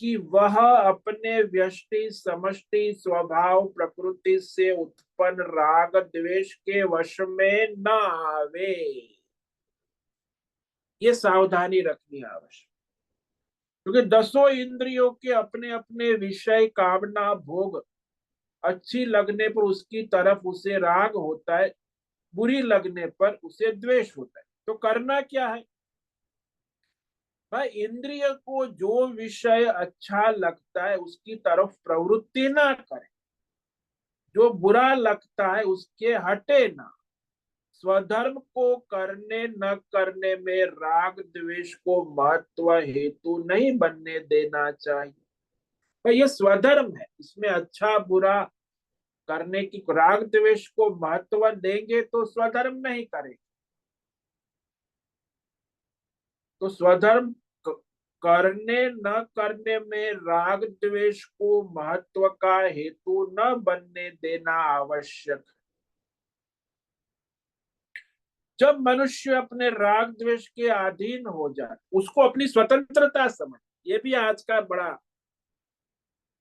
कि वह अपने व्यष्टि समष्टि स्वभाव प्रकृति से उत्पन्न राग द्वेष के वश में न आवे। ये सावधानी रखनी आवश्यक, क्योंकि दसों इंद्रियों के अपने अपने विषय कामना भोग, अच्छी लगने पर उसकी तरफ उसे राग होता है, बुरी लगने पर उसे द्वेष होता है। तो करना क्या है भाई? इंद्रिय को जो विषय अच्छा लगता है उसकी तरफ प्रवृत्ति ना करें, जो बुरा लगता है उसके हटे ना। स्वधर्म को करने न करने में राग द्वेष को महत्व हेतु नहीं बनने देना चाहिए। भाई ये स्वधर्म है, इसमें अच्छा बुरा करने की, राग द्वेष को महत्व देंगे तो स्वधर्म नहीं करेंगे। तो स्वधर्म करने न करने में राग द्वेष को महत्व का हेतु न बनने देना आवश्यक। जब मनुष्य अपने राग द्वेष के अधीन हो जाए, उसको अपनी स्वतंत्रता समझ। ये भी आज का बड़ा,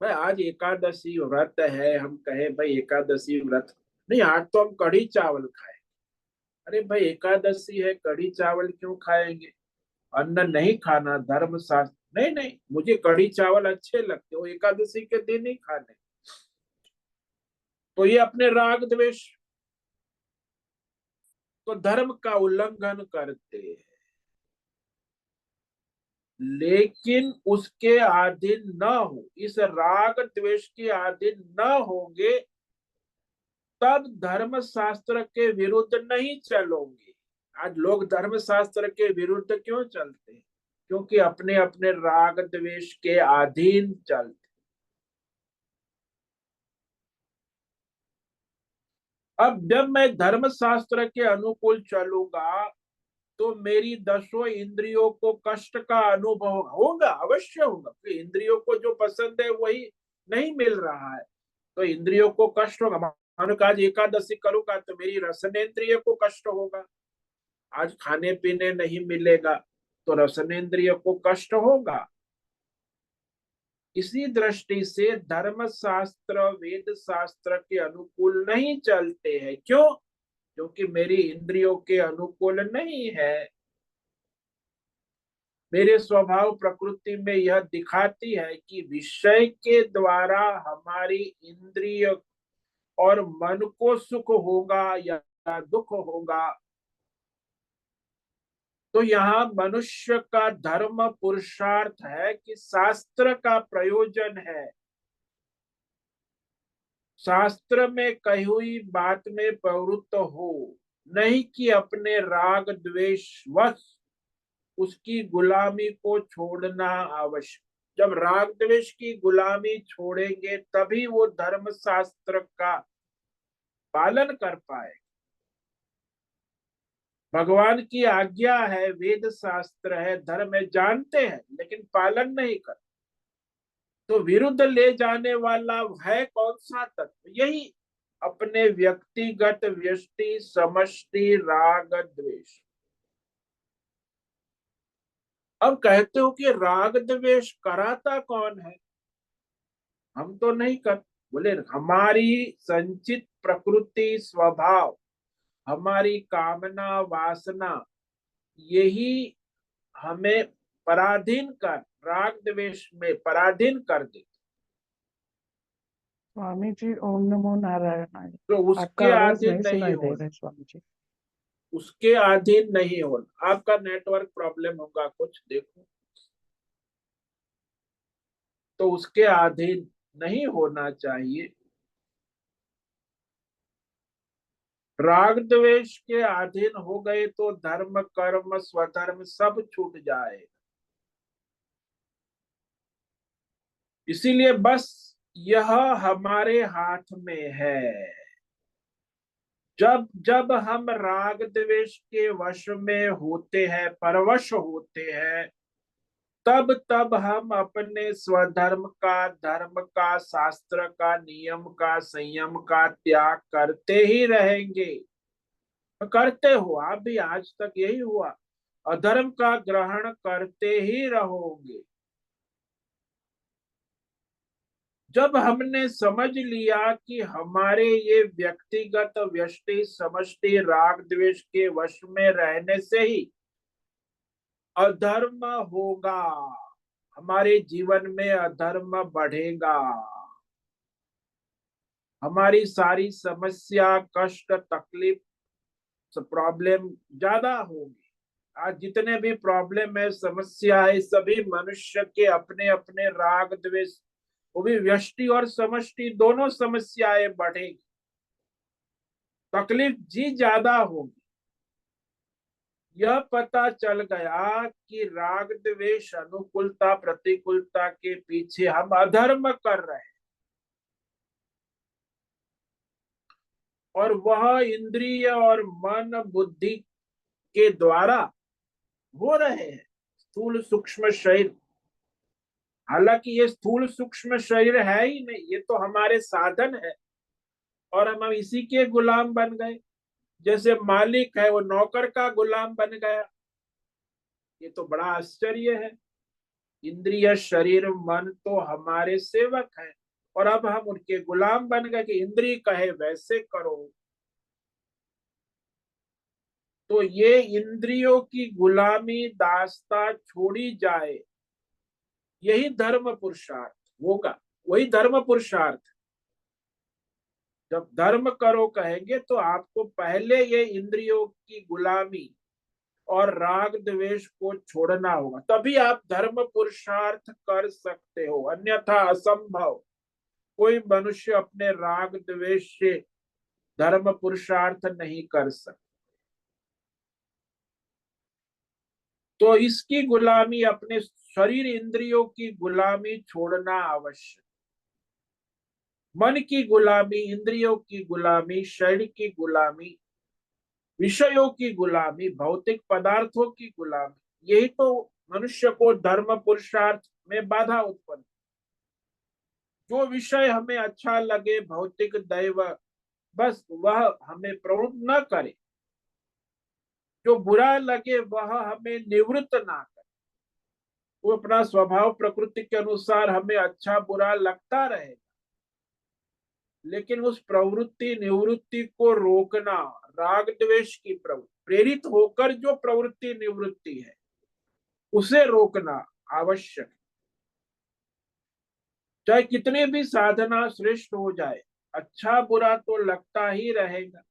भाई आज एकादशी व्रत है, हम कहे भाई एकादशी व्रत नहीं, आज तो हम कढ़ी चावल खाए। अरे भाई एकादशी है, कढ़ी चावल क्यों खाएंगे? अन्न नहीं खाना धर्म शास्त्र। नहीं नहीं, मुझे कढ़ी चावल अच्छे लगते, वो एकादशी के दिन ही खाने। तो ये अपने राग द्वेष, तो धर्म का उल्लंघन करते हैं। लेकिन उसके अधीन न हो, इस राग द्वेष के अधीन न होंगे, तब धर्म शास्त्र के विरुद्ध नहीं चलोगे। आज लोग धर्म शास्त्र के विरुद्ध क्यों चलते हैं? क्योंकि अपने अपने राग द्वेष के अधीन चलते। अब जब मैं धर्म शास्त्र के अनुकूल चलूंगा तो मेरी दसों इंद्रियों को कष्ट का अनुभव होगा, अवश्य होगा। तो इंद्रियों को जो पसंद है वही नहीं मिल रहा है, तो इंद्रियों को कष्ट होगा। मानो आज एकादशी करूंगा तो मेरी रसनेन्द्रिय को कष्ट होगा। आज खाने पीने नहीं मिलेगा तो रसनेन्द्रिय को कष्ट होगा। इसी दृष्टि से धर्म शास्त्र वेद शास्त्र के अनुकूल नहीं चलते हैं। क्यों? क्योंकि मेरी इंद्रियों के अनुकूल नहीं है। मेरे स्वभाव प्रकृति में यह दिखाती है कि विषय के द्वारा हमारी इंद्रिय और मन को सुख होगा या दुख होगा। तो यहाँ मनुष्य का धर्म पुरुषार्थ है कि शास्त्र का प्रयोजन है, शास्त्र में कही हुई बात में प्रवृत्त हो, नहीं कि अपने राग द्वेष वश उसकी गुलामी को छोड़ना आवश्यक। जब राग द्वेष की गुलामी छोड़ेंगे तभी वो धर्म शास्त्र का पालन कर पाए। भगवान की आज्ञा है, वेद शास्त्र है, धर्म है, जानते हैं लेकिन पालन नहीं कर, तो विरुद्ध ले जाने वाला है कौन सा तत्व? यही अपने व्यक्तिगत व्यष्टि समष्टि राग द्वेष। अब कहते हो कि राग द्वेष कराता कौन है? हम तो नहीं कर। बोले हमारी संचित प्रकृति स्वभाव, हमारी कामना वासना, यही हमें पराधीन कर, राग द्वेष में पराधीन कर दे। स्वामी जी, ओम नमो नारायण। तो आपका उसके आवाज अधीन नहीं नहीं सुनाई दे होना, रहा है स्वामी जी। उसके अधीन नहीं होना। आपका नेटवर्क प्रॉब्लम होगा कुछ, देखो। तो उसके अधीन नहीं होना चाहिए। राग द्वेष के अधीन हो गए तो धर्म कर्म स्वधर्म सब छूट जाए। इसीलिए बस यह हमारे हाथ में है। जब जब हम राग द्वेष के वश में होते हैं, परवश होते हैं, तब तब हम अपने स्वधर्म का, धर्म का, शास्त्र का, नियम का, संयम का त्याग करते ही रहेंगे। करते हो आप भी, आज तक यही हुआ। अधर्म का ग्रहण करते ही रहोगे। जब हमने समझ लिया कि हमारे ये व्यक्तिगत व्यष्टि समष्टि राग द्वेष के वश में रहने से ही अधर्म होगा, हमारे जीवन में अधर्म बढ़ेगा, हमारी सारी समस्या कष्ट तकलीफ प्रॉब्लम ज्यादा होगी। आज जितने भी प्रॉब्लम है, समस्या है, सभी मनुष्य के अपने अपने राग द्वेष, वो भी व्यष्टि और समष्टि दोनों समस्याएं बढ़ेगी, तकलीफ जी ज्यादा होगी। यह पता चल गया कि राग द्वेष अनुकूलता प्रतिकूलता के पीछे हम अधर्म कर रहे हैं, और वह इंद्रिय और मन बुद्धि के द्वारा हो रहे हैं। स्थूल सूक्ष्म शरीर, हालांकि ये स्थूल सूक्ष्म शरीर है ही नहीं, ये तो हमारे साधन है, और हम इसी के गुलाम बन गए। जैसे मालिक है वो नौकर का गुलाम बन गया। ये तो बड़ा आश्चर्य है। इंद्रिय शरीर मन तो हमारे सेवक है, और अब हम उनके गुलाम बन गए कि इंद्रिय कहे वैसे करो। तो ये इंद्रियों की गुलामी दास्ता छोड़ी जाए, यही धर्म पुरुषार्थ होगा, वही धर्म पुरुषार्थ। जब धर्म करो कहेंगे तो आपको पहले ये इंद्रियों की गुलामी और राग द्वेष को छोड़ना होगा, तभी आप धर्म पुरुषार्थ कर सकते हो, अन्यथा असंभव। कोई मनुष्य अपने राग द्वेष से धर्म पुरुषार्थ नहीं कर सकता। तो इसकी गुलामी, अपने शरीर इंद्रियों की गुलामी छोड़ना आवश्यक। मन की गुलामी, इंद्रियों की गुलामी, शरीर की गुलामी, विषयों की गुलामी, भौतिक पदार्थों की गुलामी, यही तो मनुष्य को धर्म पुरुषार्थ में बाधा उत्पन्न। जो विषय हमें अच्छा लगे, भौतिक दैव, बस वह हमें प्रवृत्त न करे। जो बुरा लगे वह हमें निवृत्त ना करे। वो अपना स्वभाव प्रकृति के अनुसार हमें अच्छा बुरा लगता रहेगा, लेकिन उस प्रवृत्ति निवृत्ति को रोकना, राग द्वेष की प्रवृत्ति प्रेरित होकर जो प्रवृत्ति निवृत्ति है उसे रोकना आवश्यक। चाहे कितनी भी साधना श्रेष्ठ हो जाए, अच्छा बुरा तो लगता ही रहेगा।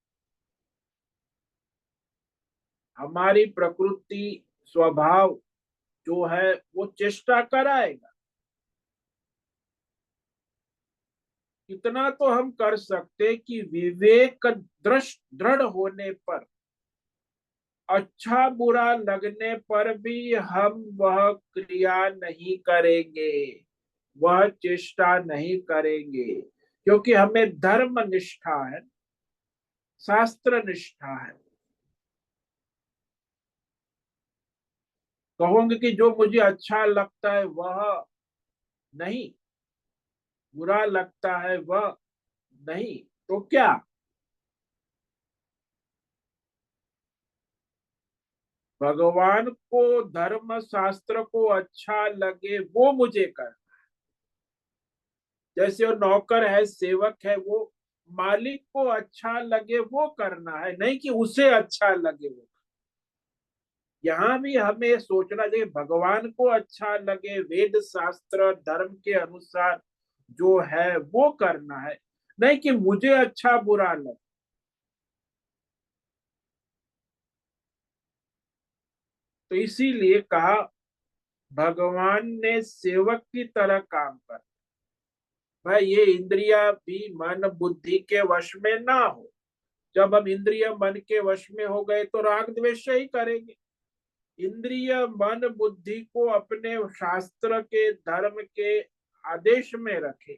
हमारी प्रकृति स्वभाव जो है वो चेष्टा कराएगा। इतना तो हम कर सकते कि विवेक दृढ़ होने पर अच्छा बुरा लगने पर भी हम वह क्रिया नहीं करेंगे, वह चेष्टा नहीं करेंगे, क्योंकि हमें धर्म निष्ठा है, शास्त्र निष्ठा है। कहोगे कि जो मुझे अच्छा लगता है वह नहीं, बुरा लगता है वह नहीं, तो क्या? भगवान को, धर्म शास्त्र को अच्छा लगे वो मुझे कर। जैसे वो नौकर है, सेवक है, वो मालिक को अच्छा लगे वो करना है, नहीं कि उसे अच्छा लगे वो। यहाँ भी हमें सोचना चाहिए भगवान को अच्छा लगे, वेद शास्त्र धर्म के अनुसार जो है वो करना है, नहीं कि मुझे अच्छा बुरा लगे। तो इसीलिए कहा भगवान ने सेवक की तरह काम कर। भाई ये इंद्रिया भी मन बुद्धि के वश में ना हो। जब हम इंद्रिय मन के वश में हो गए तो राग द्वेष ही करेंगे। इंद्रिय मन बुद्धि को अपने शास्त्र के धर्म के आदेश में रखें,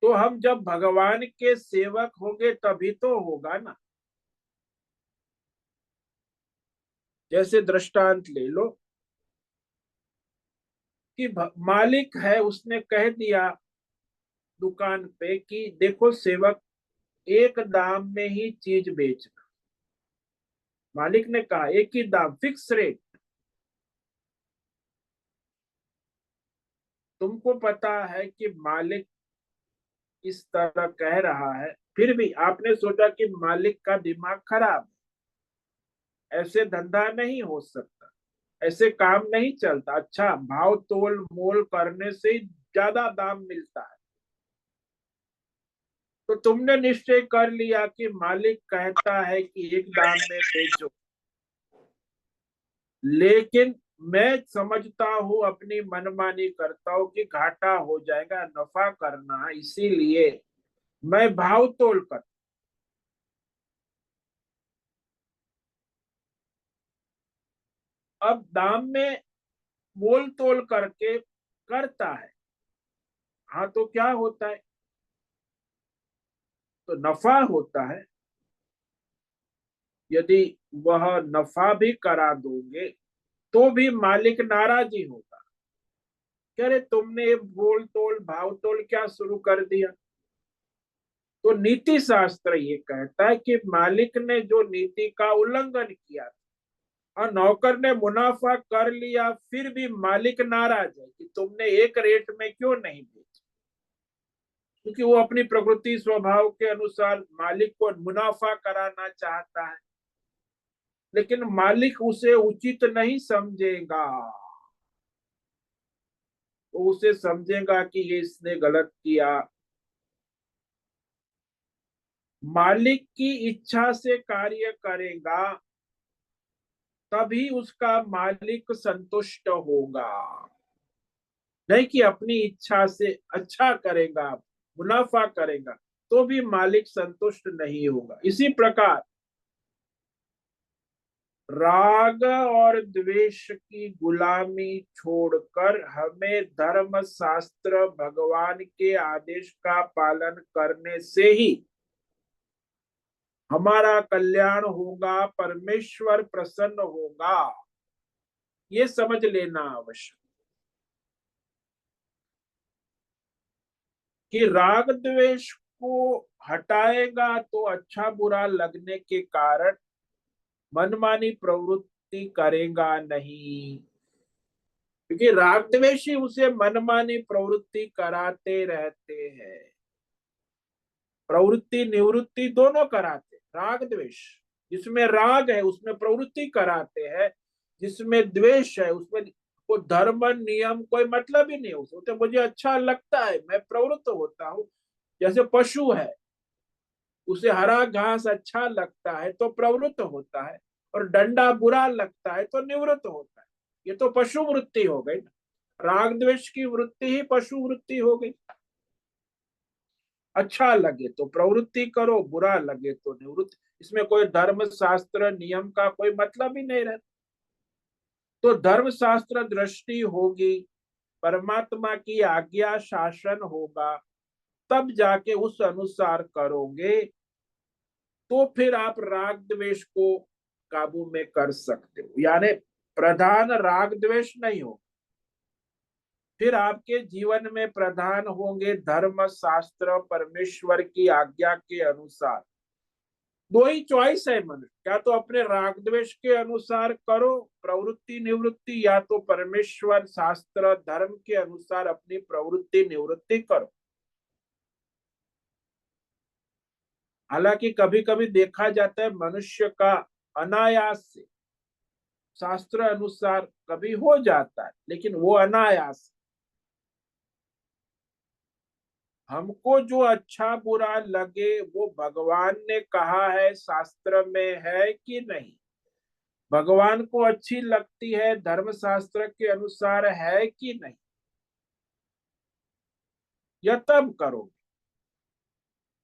तो हम जब भगवान के सेवक होंगे तभी तो होगा ना। जैसे दृष्टांत ले लो कि मालिक है, उसने कह दिया दुकान पे कि देखो सेवक, एक दाम में ही चीज बेचना। मालिक ने कहा एक ही दाम, फिक्स रेट। तुमको पता है कि मालिक इस तरह कह रहा है, फिर भी आपने सोचा कि मालिक का दिमाग खराब है, ऐसे धंधा नहीं हो सकता, ऐसे काम नहीं चलता, अच्छा भाव तोल मोल करने से ज्यादा दाम मिलता है। तो तुमने निश्चय कर लिया कि मालिक कहता है कि एक दाम में बेचो, लेकिन मैं समझता हूं, अपनी मनमानी करता हूं कि घाटा हो जाएगा, नफा करना है, इसीलिए मैं भाव तोल कर। अब दाम में मोल तोल करके करता है, हाँ तो क्या होता है? तो नफा होता है। यदि वह नफा भी करा दोगे तो भी मालिक नाराज ही होगा। कह रहे तुमने मोल तोल भाव तोल क्या शुरू कर दिया। तो नीति शास्त्र ये कहता है कि मालिक ने जो नीति का उल्लंघन किया और नौकर ने मुनाफा कर लिया, फिर भी मालिक नाराज है कि तुमने एक रेट में क्यों नहीं बेचा। क्योंकि वो अपनी प्रकृति स्वभाव के अनुसार मालिक को मुनाफा कराना चाहता है, लेकिन मालिक उसे उचित नहीं समझेगा। वो उसे समझेगा कि ये इसने गलत किया। मालिक की इच्छा से कार्य करेगा तभी उसका मालिक संतुष्ट होगा, नहीं कि अपनी इच्छा से अच्छा करेगा, मुनाफा करेगा तो भी मालिक संतुष्ट नहीं होगा। इसी प्रकार राग और द्वेष की गुलामी छोड़कर हमें धर्म शास्त्र भगवान के आदेश का पालन करने से ही हमारा कल्याण होगा, परमेश्वर प्रसन्न होगा, ये समझ लेना आवश्यक। कि राग द्वेष को हटाएगा तो अच्छा बुरा लगने के कारण मनमानी प्रवृत्ति करेगा नहीं, क्योंकि राग द्वेष ही उसे मनमानी प्रवृत्ति कराते रहते हैं। प्रवृत्ति निवृत्ति दोनों कराते, राग द्वेष। जिसमें राग है उसमें प्रवृत्ति कराते हैं, जिसमें द्वेष है उसमें को धर्म नियम कोई मतलब ही नहीं। उसे तो मुझे अच्छा लगता है, मैं प्रवृत्त होता हूँ। जैसे पशु है, उसे हरा घास अच्छा लगता है तो प्रवृत्त होता है, और डंडा बुरा लगता है तो निवृत्त होता है। ये तो पशु वृत्ति हो गई ना। राग द्वेष की वृत्ति ही पशु वृत्ति हो गई। अच्छा लगे तो प्रवृत्ति करो, बुरा लगे तो निवृत्ति। इसमें कोई धर्म शास्त्र नियम का कोई मतलब ही नहीं रहता। तो धर्म शास्त्र दृष्टि होगी, परमात्मा की आज्ञा शासन होगा, तब जाके उस अनुसार करोगे तो फिर आप राग द्वेष को काबू में कर सकते हो। यानी प्रधान राग द्वेष नहीं हो, फिर आपके जीवन में प्रधान होंगे धर्म शास्त्र, परमेश्वर की आज्ञा के अनुसार। दो ही चॉइस है मनुष्य, क्या तो अपने राग द्वेष के अनुसार करो प्रवृत्ति निवृत्ति, या तो परमेश्वर शास्त्र धर्म के अनुसार अपनी प्रवृत्ति निवृत्ति करो। हालांकि कभी कभी देखा जाता है मनुष्य का अनायास से शास्त्र अनुसार कभी हो जाता है, लेकिन वो अनायास। हमको जो अच्छा बुरा लगे वो भगवान ने कहा है शास्त्र में है कि नहीं, भगवान को अच्छी लगती है धर्म शास्त्र के अनुसार है कि नहीं, यह तब करोगे।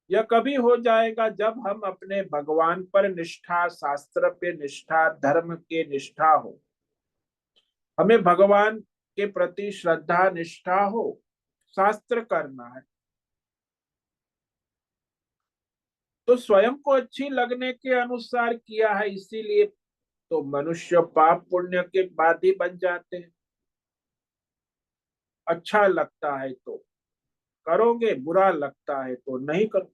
यह कभी हो जाएगा जब हम अपने भगवान पर निष्ठा, शास्त्र पे निष्ठा, धर्म के निष्ठा हो, हमें भगवान के प्रति श्रद्धा निष्ठा हो, शास्त्र करना है तो स्वयं को अच्छी लगने के अनुसार किया है, इसीलिए तो मनुष्य पाप पुण्य के बादी बन जाते हैं। अच्छा लगता है तो करोगे, बुरा लगता है तो नहीं करो,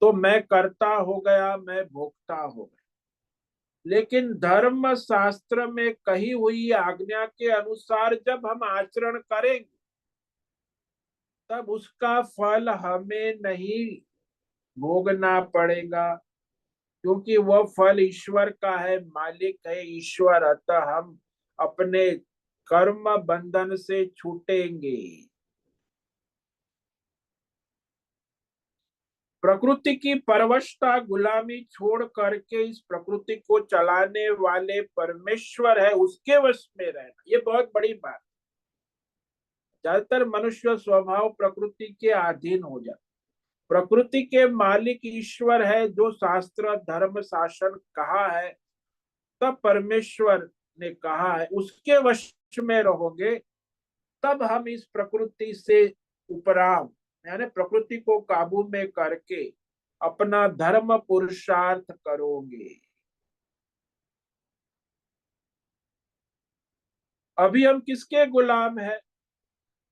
तो मैं करता हो गया, मैं भोगता हो गया। लेकिन धर्म शास्त्र में कही हुई आज्ञा के अनुसार जब हम आचरण करेंगे तब उसका फल हमें नहीं भोगना पड़ेगा, क्योंकि वह फल ईश्वर का है, मालिक है ईश्वर, अतः हम अपने कर्म बंधन से छूटेंगे। प्रकृति की परवशता गुलामी छोड़ करके इस प्रकृति को चलाने वाले परमेश्वर है, उसके वश में रहना, ये बहुत बड़ी बात। ज्यादातर मनुष्य स्वभाव प्रकृति के अधीन हो जाता। प्रकृति के मालिक ईश्वर है, जो शास्त्र धर्म शासन कहा है, तब परमेश्वर ने कहा है, उसके वश में रहोगे तब हम इस प्रकृति से उपराम, यानी प्रकृति को काबू में करके अपना धर्म पुरुषार्थ करोगे। अभी हम किसके गुलाम है?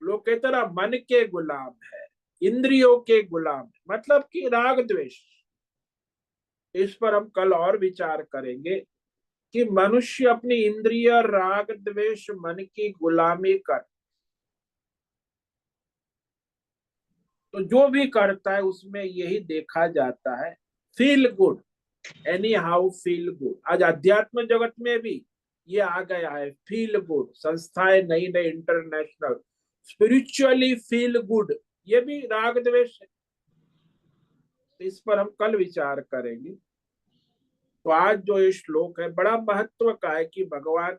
लोग कहते ना मन के गुलाम है, इंद्रियों के गुलाम, मतलब कि राग द्वेष। इस पर हम कल और विचार करेंगे कि मनुष्य अपनी इंद्रिय राग द्वेष मन की गुलामी कर, तो जो भी करता है उसमें यही देखा जाता है, feel good, any how feel good. आज अध्यात्म जगत में भी ये आ गया है, फील गुड संस्थाएं नई नई इंटरनेशनल, स्पिरिचुअली फील गुड, ये भी राग द्वेष है। इस पर हम कल विचार करेंगे। तो आज जो ये श्लोक है बड़ा महत्व का है कि भगवान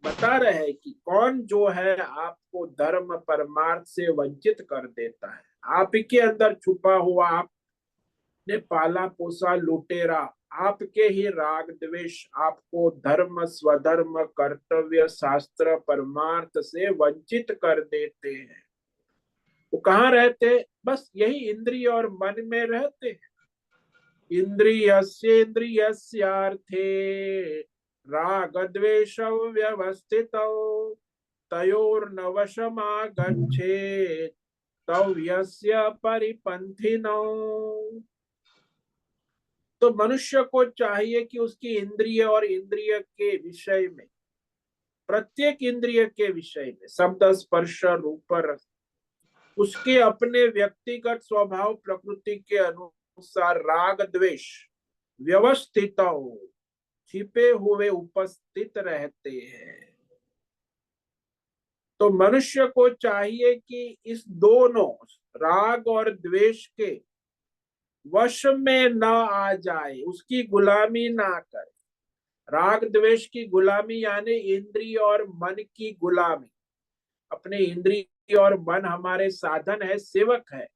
बता रहे हैं कि कौन जो है आपको धर्म परमार्थ से वंचित कर देता है। आप ही के अंदर छुपा हुआ, आपने पाला पोसा लुटेरा, आपके ही राग द्वेष आपको धर्म स्वधर्म कर्तव्य शास्त्र परमार्थ से वंचित कर देते हैं। वो कहाँ रहते? बस यही इंद्रिय और मन में रहते हैं। इंद्रियस्येन्द्रियस्यार्थे राग द्वेष व्यवस्थितौ तयोर्न वशमागच्छेत् तौ यस्य परिपन्थिनौ। तो मनुष्य को चाहिए कि उसकी इंद्रिय और इंद्रिय के विषय में, प्रत्येक इंद्रिय के विषय में, शब्द स्पर्श रूप रस, उसके अपने व्यक्तिगत स्वभाव प्रकृति के अनुसार राग द्वेष व्यवस्थित हो, छिपे हुए उपस्थित रहते हैं। तो मनुष्य को चाहिए कि इस दोनों राग और द्वेष के वश में न आ जाए, उसकी गुलामी ना करे। राग द्वेष की गुलामी यानी इंद्रिय और मन की गुलामी। अपने इंद्रिय और मन हमारे साधन है, सेवक है,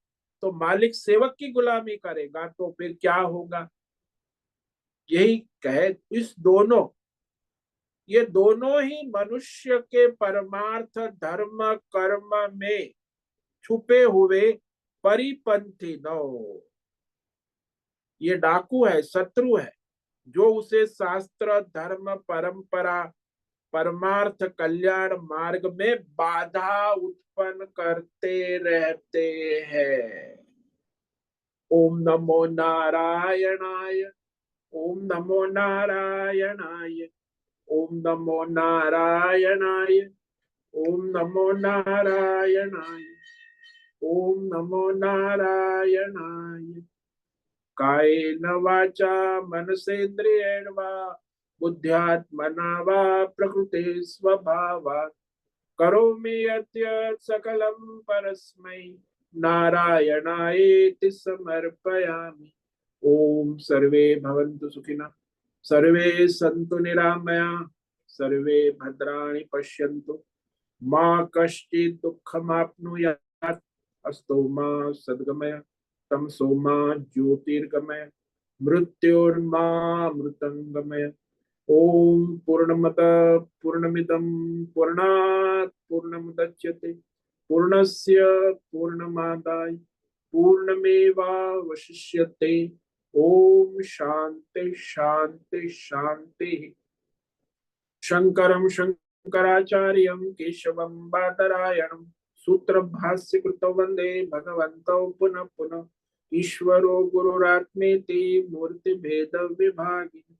तो मालिक सेवक की गुलामी करेगा तो फिर क्या होगा? यही कहे, ये दोनों ही मनुष्य के परमार्थ धर्म कर्म में छुपे हुए परिपंथी न हो। ये डाकू है, शत्रु है, जो उसे शास्त्र धर्म परंपरा परमार्थ कल्याण मार्ग में बाधा उत्पन्न करते रहते हैं। ओम नमो नारायणाय। ओम नमो नारायणाय। ओम नमो नारायणाय। ओम नमो नारायणाय। ओम नमो नारायणाय। कायेन वाचा मनसेन्द्रियेण वा बुद्ध्यात्मना वा प्रकृते स्वभावात् करोमि यद्यत् सकलं परस्मै नारायणायेति समर्पयामि। ओम सर्वे भवन्तु सुखिनः, सर्वे सन्तु निरामयाः, सर्वे भद्राणि पश्यन्तु, मा कश्चित् दुःखमाप्नुयात्। अस्तु मा सद्गमय, तमसो मा ज्योतिर्गमय, मृत्योर्मा मृतंगमय। ओम पूर्णमद पूर्णमिदं पूर्णात् पूर्णमुदच्यते पूर्णस्य पूर्णमादाय पूर्णमेवावशिष्यते। ओम शांति शांति शांति। शंकरं शंकराचार्यं केशवं बादरायणं सूत्रभाष्य कृतौ वंदे भगवन्तौ पुनः पुनः। ईश्वरो गुरुरात्मेति मूर्तिभेद विभागिने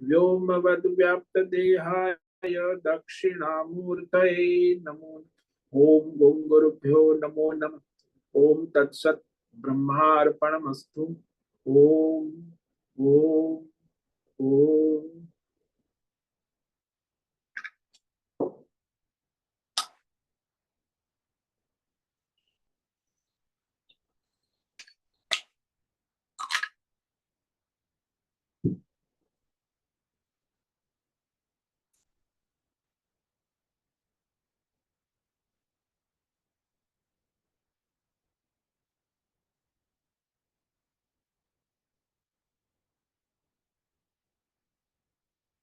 व्योमवद्व्याप्तदेहाय दक्षिणामूर्तये नमो। ओम गं गुरुभ्यो नमो नमः। ओम तत्सत् ब्रह्मार्पणमस्तु। ओम ओम ओम।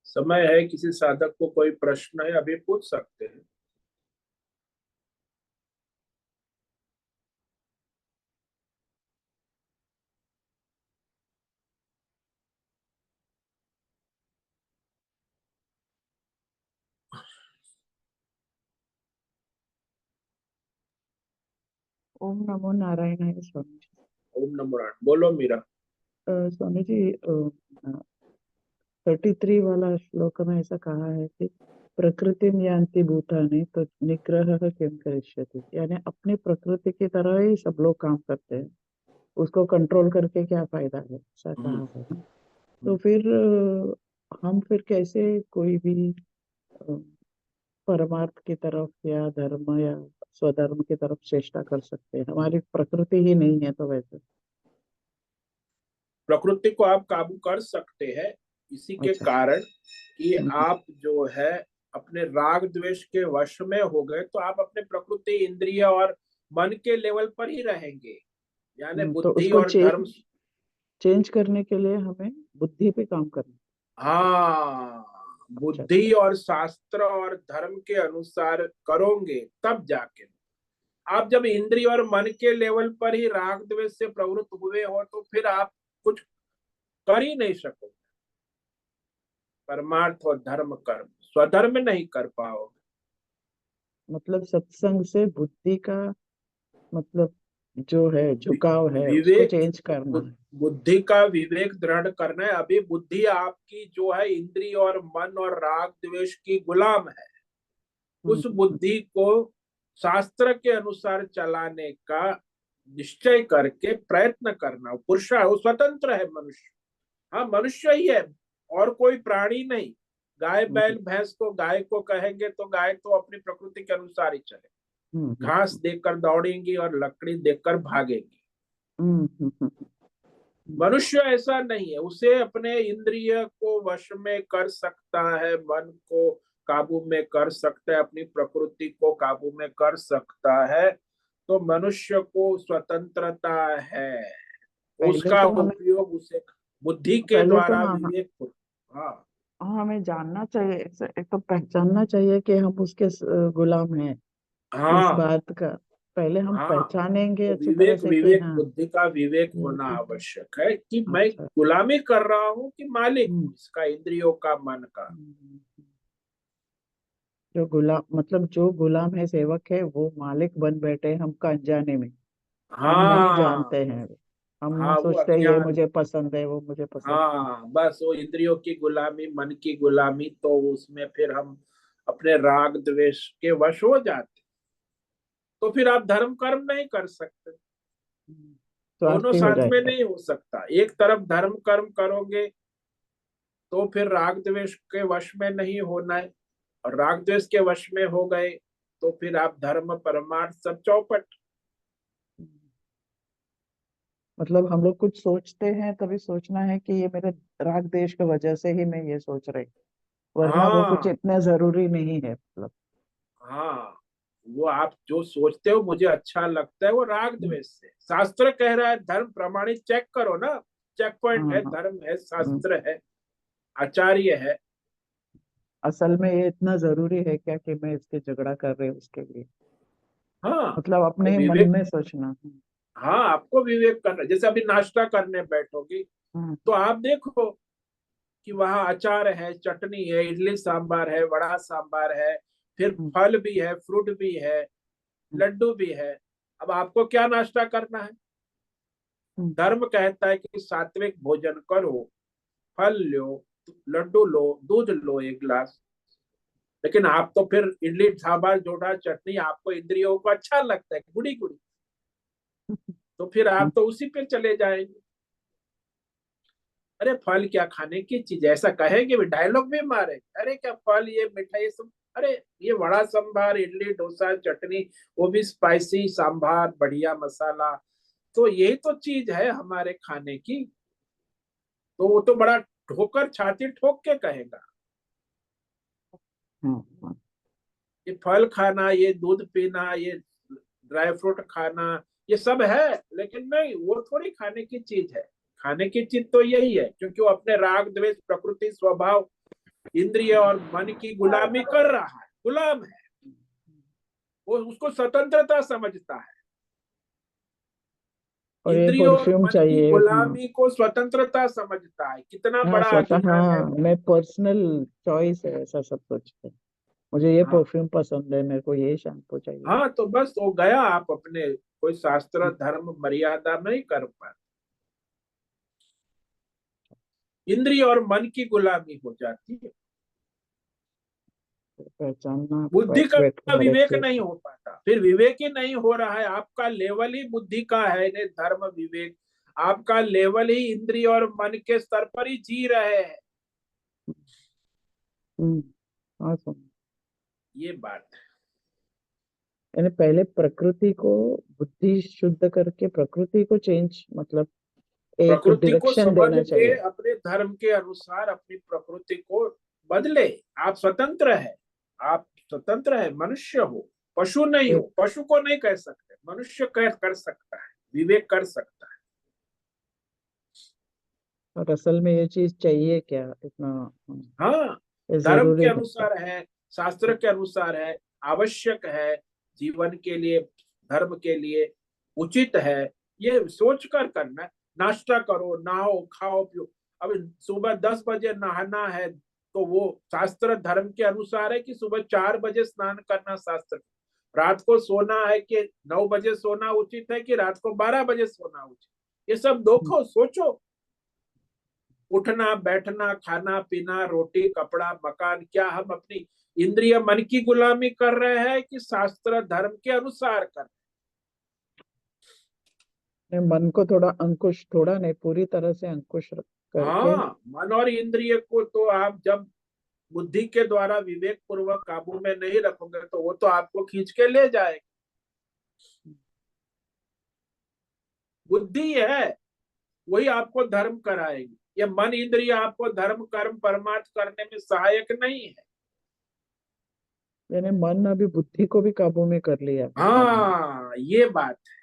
समय है, किसी साधक को कोई प्रश्न है अभी पूछ सकते हैं। ओम नमो नारायणाय स्वामी जी। ओम नमो नारायण। बोलो मीरा। स्वामी जी 33 वाला श्लोक में ऐसा कहा है कि प्रकृतिम यान्ति भूतानि तो निग्रह किम करिष्यति, यानी अपनी प्रकृति की तरह ही सब लोग काम करते हैं, उसको कंट्रोल करके क्या फायदा है, ऐसा कहा है ना। तो फिर हम फिर कैसे कोई भी अ, परमार्थ की तरफ या धर्म या स्वधर्म की तरफ चेष्टा कर सकते हैं, हमारी प्रकृति ही नहीं है तो वैसे। प्रकृति को आप काबू कर सकते हैं इसी के अच्छा। कारण कि हम्म, आप जो है अपने राग द्वेष के वश में हो गए, तो आप अपने प्रकृति इंद्रिय और मन के लेवल पर ही रहेंगे, यानी तो बुद्धि उसको और धर्म। चेंज करने के लिए हमें बुद्धि पे काम करना। हाँ, अच्छा अच्छा। बुद्धि और शास्त्र और धर्म के अनुसार करोगे तब जाके। आप जब इंद्रिय और मन के लेवल पर ही राग द्वेष से प्रवृत्त हुए हो तो फिर आप कुछ कर ही नहीं सकोगे। परमार्थ और धर्म कर्म स्वधर्म नहीं कर पाओगे। मतलब सत्संग से बुद्धि का मतलब जो है झुकाव है उसको विवेक, चेंज करना है। बुद्धि का विवेक दृढ़ करना है। अभी बुद्धि आपकी जो है इंद्रिय और मन और राग द्वेष की गुलाम है। उस हम्म। बुद्धि को शास्त्र के अनुसार चलाने का निश्चय करके प्रयत्न करना। पुरुष है, वो स्वतंत्र है मनुष्य। हाँ, मनुष्य ही है और कोई प्राणी नहीं। गाय बैल भैंस को गाय को कहेंगे तो गाय तो अपनी प्रकृति के अनुसार ही चले, हम्म, घास देकर दौड़ेंगी और लकड़ी देकर भागेंगी। हम्म, हम्म, हम्म, मनुष्य ऐसा नहीं है, उसे अपने इंद्रिय को वश में कर सकता है, मन को काबू में कर सकता है, अपनी प्रकृति को काबू में कर सकता है। तो मनुष्य को स्वतंत्रता है, पहले उसका तो हमें उपयोग उसे। बुद्धि के पहले तो द्वारा ना विवेक को। हाँ हमें जानना चाहिए, एक तो पहचानना चाहिए कि हम उसके गुलाम हैं। इस हाँ बात का पहले हम हाँ। पहचानेंगे तो अच्छी तरह विवेक से कि विवेक हाँ। बुद्धि का विवेक होना हम्म, आवश्यक है कि मैं अच्छा। गुलामी कर रहा हूँ कि मालिक हूँ हम्म, इसका, इंद्रियों का, मन का। हम्म, जो गुलाम मतलब जो गुलाम है, सेवक है, वो मालिक बन बैठे हमको अनजाने में। हम नहीं हाँ जानते हैं। हम हाँ, वो सोचते हैं ये अज्ञान। मुझे पसंद है, वो मुझे पसंद नहीं। हाँ बस वो इंद्रियों की गुलामी, मन की गुलामी, तो उसमें फिर हम अपने राग द्वेष के वश हो जाते। तो फिर आप धर्म कर्म नहीं कर सकते। दोनों स्वार्थी हो साथ में जाएगा। नहीं हो सकता। एक तरफ धर्म कर्म करोगे तो फिर राग द्वेष के वश में नहीं होना है, और राग द्वेष के वश में हो गए तो फिर आप धर्म परमार्थ सब चौपट। मतलब हम लोग कुछ सोचते हैं तभी सोचना है कि ये मेरे राग देश की वजह से ही मैं ये सोच रही, वरना वो कुछ हाँ इतना जरूरी नहीं है मतलब। हाँ, वो आप जो सोचते हो मुझे अच्छा लगता है, वो राग हम्म, द्वेष से। शास्त्र कह रहा है धर्म प्रमाणित, चेक करो ना। चेक पॉइंट हाँ है, हाँ। धर्म है, हम्म, शास्त्र है, आचार्य है। असल में ये इतना जरूरी है क्या कि मैं इसके झगड़ा कर रही हूँ उसके लिए। हाँ मतलब तो अपने ही मन विवेक। में सोचना। हाँ आपको विवेक करना। जैसे अभी नाश्ता करने बैठोगी हम्म, तो आप देखो कि वहाँ अचार है, चटनी है, इडली सांबार है, वड़ा सांबार है, फिर हम्म, फल भी है, फ्रूट भी है, हम्म, लड्डू भी है। अब आपको क्या नाश्ता करना है? हम्म, धर्म कहता है कि सात्विक भोजन करो, फल लो, लड्डू लो, दूध लो एक गिलास। लेकिन आप तो फिर इडली सांबार जोड़ा चटनी आपको इंद्रियों को अच्छा लगता है, गुड़ी गुड़ी, तो फिर हम्म। आप तो उसी पे चले जाएंगे। अरे फल क्या खाने की चीज है? ऐसा कहेंगे भी, डायलॉग भी मारे, अरे क्या फल, ये मिठाई सब, अरे ये वड़ा सांभार, इडली डोसा चटनी, वो भी स्पाइसी सांभार, बढ़िया मसाला, तो यही तो चीज है हमारे खाने की। तो वो तो बड़ा ठोकर, छाती ठोक के कहेगा। हम्म। ये फल खाना, ये दूध पीना, ये ड्राई फ्रूट खाना, ये सब है, लेकिन नहीं, वो थोड़ी खाने की चीज है। खाने की चीज तो यही है, क्योंकि वो अपने राग द्वेष प्रकृति स्वभाव इंद्रिय और मन की गुलामी कर रहा है, गुलाम है। वो उसको स्वतंत्रता समझता है। और ये इंद्रियों और परफ्यूम मन की चाहिए, हाँ। गुलामी को स्वतंत्रता समझता है। कितना हाँ, बड़ा सोचा, अज्ञान है। हाँ मैं पर्सनल चॉइस है ऐसा सब सोचते हैं। मुझे ये हाँ परफ्यूम पसंद है, मेरे को ये शैम्पू चाहिए। हाँ, तो बस वो गया, आप अपने कोई शास्त्र धर्म मर्यादा नहीं कर पाते। इंद्रिय और मन की गुलामी हो जाती है। पहचानना बुद्धि बैठ बैठ का के हर एक विवेक चीज। नहीं हो पाता, फिर विवेक ही नहीं हो रहा है। आपका लेवल ही बुद्धि का है, ने धर्म विवेक। आपका लेवल ही इंद्रिय और मन के स्तर पर ही जी रहे हैं। हम्म। हाँ सुन। ये बात है। यानी पहले प्रकृति को, बुद्धि शुद्ध करके प्रकृति को चेंज मतलब एक प्रकृति को डायरेक्शन समझ देना के चाहिए। अपने धर्म के अनुसार अपनी प्रकृति को बदले। आप स्वतंत्र है, आप स्वतंत्र है, मनुष्य हो, पशु नहीं ये- हो। पशु को नहीं कह सकते, मनुष्य कह कर सकता है, विवेक कर सकता है। और असल में ये चीज चाहिए क्या इतना? हाँ, ये धर्म के जरूरी है क्या? अनुसार है, शास्त्र के अनुसार है, आवश्यक है, जीवन के लिए, धर्म के लिए उचित है, ये सोच कर करना है। नाश्ता करो, नहाओ, खाओ पियो। अब सुबह 10 बजे नहाना है तो वो शास्त्र धर्म के अनुसार है कि सुबह 4 बजे स्नान करना शास्त्र। रात को सोना है कि 9 बजे सोना उचित है कि रात को 12 बजे सोना उचित, ये सब देखो, सोचो। उठना बैठना, खाना पीना, रोटी कपड़ा मकान, क्या हम अपनी इंद्रिय मन की गुलामी कर रहे हैं कि शास्त्र धर्म के अनुसार कर? मन को थोड़ा अंकुश, थोड़ा नहीं पूरी तरह से अंकुश करके। हाँ, मन और इंद्रिय को तो आप जब बुद्धि के द्वारा विवेक पूर्वक काबू में नहीं रखोगे तो वो तो आपको खींच के ले जाएगा। बुद्धि है, वही आपको धर्म कराएगी। ये मन इंद्रिय आपको धर्म कर्म परमार्थ करने में सहायक नहीं है। यानी मन अभी बुद्धि को भी काबू में कर लिया मन ने। हाँ ये बात है।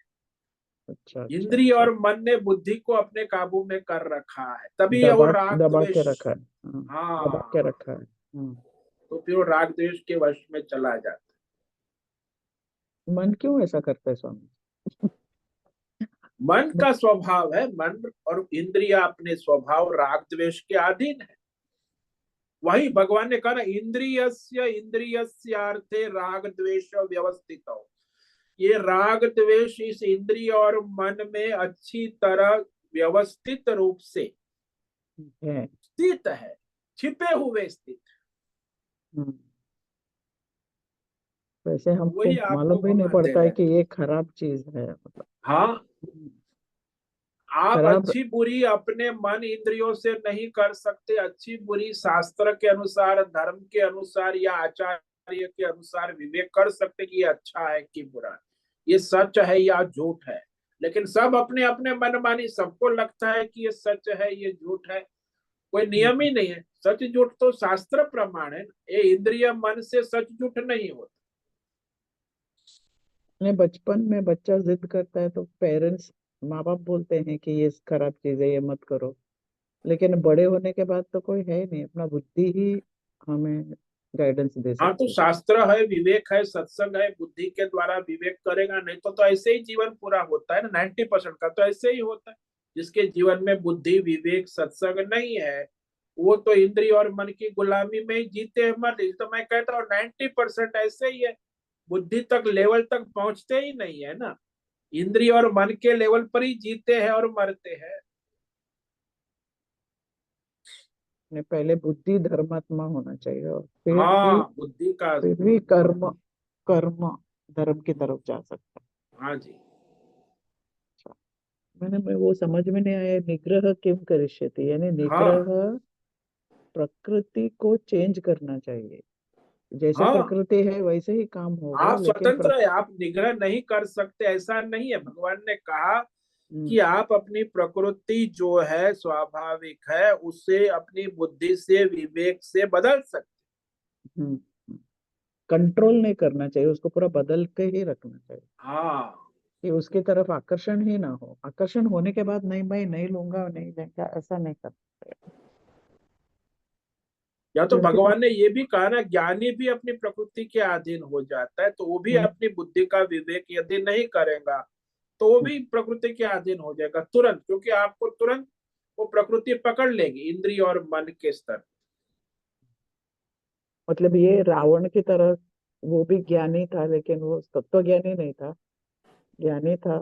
अच्छा इंद्रिय और मन ने बुद्धि को अपने काबू में कर रखा है, तभी वो दबा राग दबा के द्वेष। रखा है। दबा के हाँ, रखा है। तो फिर वो राग द्वेष के वश में चला जाता मन क्यों ऐसा करता है स्वामी? है। मन का स्वभाव है, मन और इंद्रिया अपने स्वभाव राग द्वेष के अधीन है। वही भगवान ने कहा ना, इंद्रियस्य इंद्रियस्यार्थे राग द्वेष व्यवस्थित हो। ये राग द्वेष इस इंद्रिय और मन में अच्छी तरह व्यवस्थित रूप से है। स्थित है, छिपे हुए स्थित। वैसे हमको वही आपको मालूम भी नहीं भगवान दे पड़ता है रहे कि हैं। ये खराब चीज है, मतलब हाँ, आप खराब। अच्छी बुरी अपने मन इंद्रियों से नहीं कर सकते। अच्छी बुरी शास्त्र के अनुसार, धर्म के अनुसार या आचार्य के अनुसार विवेक कर सकते कि ये अच्छा है कि बुरा है, ये सच है या झूठ है। लेकिन सब अपने अपने मनमानी, सबको लगता है कि ये सच है ये झूठ है। कोई नियम ही नहीं है। सच झूठ तो शास्त्र प्रमाण है। ये इंद्रिय मन से सच झूठ नहीं होता। ने बचपन में बच्चा जिद करता है तो पेरेंट्स, माँ बाप बोलते हैं कि ये खराब चीज है, ये मत करो। लेकिन बड़े होने के बाद तो कोई है ही नहीं, अपना बुद्धि ही हमें गाइडेंस दे हाँ, तो सकती है। शास्त्र है, विवेक है, सत्संग है, बुद्धि के द्वारा विवेक करेगा। नहीं तो ऐसे ही जीवन पूरा होता है ना। 90% का तो ऐसे ही होता है। जिसके जीवन में बुद्धि, विवेक, सत्संग नहीं है, वो तो इंद्रिय और मन की गुलामी में ही जीते हैं, मर। तो मैं कहता हूँ 90% ऐसे ही है। बुद्धि तक लेवल तक पहुंचते ही नहीं है ना। इंद्रिय और मन के लेवल पर ही जीते हैं और मरते हैं। ने पहले बुद्धि धर्मात्मा होना चाहिए, और हाँ, बुद्धि का। फिर भी कर्म कर्म धर्म की तरफ जा सकता है। हाँ जी। अच्छा, मैं वो समझ में नहीं आया, निग्रह किम करिष्यति, यानी हाँ, निग्रह प्रकृति को चेंज करना चाहिए। जैसे हाँ, प्रकृति है वैसे ही काम होगा, आप लेकिन स्वतंत्र है, आप निग्रह नहीं कर सकते ऐसा नहीं है। भगवान ने कहा कि आप अपनी प्रकृति जो है स्वाभाविक है, उसे अपनी बुद्धि से, विवेक से बदल सकते। कंट्रोल नहीं करना चाहिए, उसको पूरा बदल के ही रखना चाहिए हाँ, कि उसकी तरफ आकर्षण ही ना हो। आकर्षण होने के बाद नहीं, मैं नहीं लूंगा, नहीं लेंगे, ऐसा नहीं करना चाहिए। या तो क्योंकि भगवान ने ये भी कहा ना, ज्ञानी भी अपनी प्रकृति के अधीन हो जाता है, तो वो भी अपनी बुद्धि का विवेक यदि नहीं करेगा तो वो भी प्रकृति के अधीन हो जाएगा तुरंत। क्योंकि आपको तुरंत वो प्रकृति पकड़ लेगी, इंद्रिय और मन के स्तर। मतलब ये रावण की तरह, वो भी ज्ञानी था लेकिन वो तत्व ज्ञानी नहीं था। ज्ञानी था,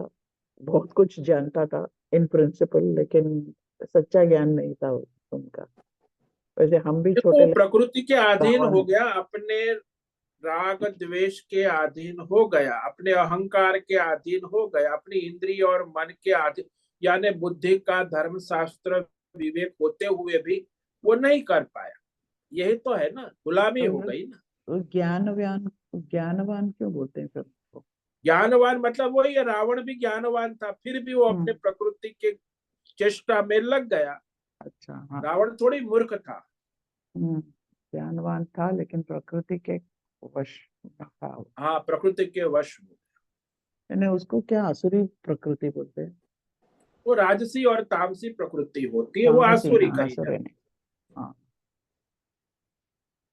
बहुत कुछ जानता था इन प्रिंसिपल, लेकिन सच्चा ज्ञान नहीं था उनका। वैसे हम भी देखो, छोटे वो प्रकृति के अधीन रावण हो है। गया, अपने राग द्वेष के अधीन हो गया, अपने अहंकार के अधीन हो गया, अपनी इंद्रिय और मन के अधीन, यानी बुद्धि का धर्म शास्त्र विवेक होते हुए भी वो नहीं कर पाया। यही तो है ना, गुलामी हो गई ना। तो ज्ञानवान, ज्ञानवान क्यों बोलते हैं फिर उसको? ज्ञानवान मतलब वही है, रावण भी ज्ञानवान था, फिर भी वो अपने प्रकृति के चेष्टा में लग गया। अच्छा, हाँ। रावण थोड़ी मूर्ख था। ज्ञानवान था लेकिन प्रकृति के वश था। हाँ, प्रकृति के वश में। यानी उसको क्या आसुरी प्रकृति बोलते हैं? वो राजसी और तामसी प्रकृति होती है, वो तामसी, आसुरी हाँ, कही आसुरी जाती नहीं। हाँ,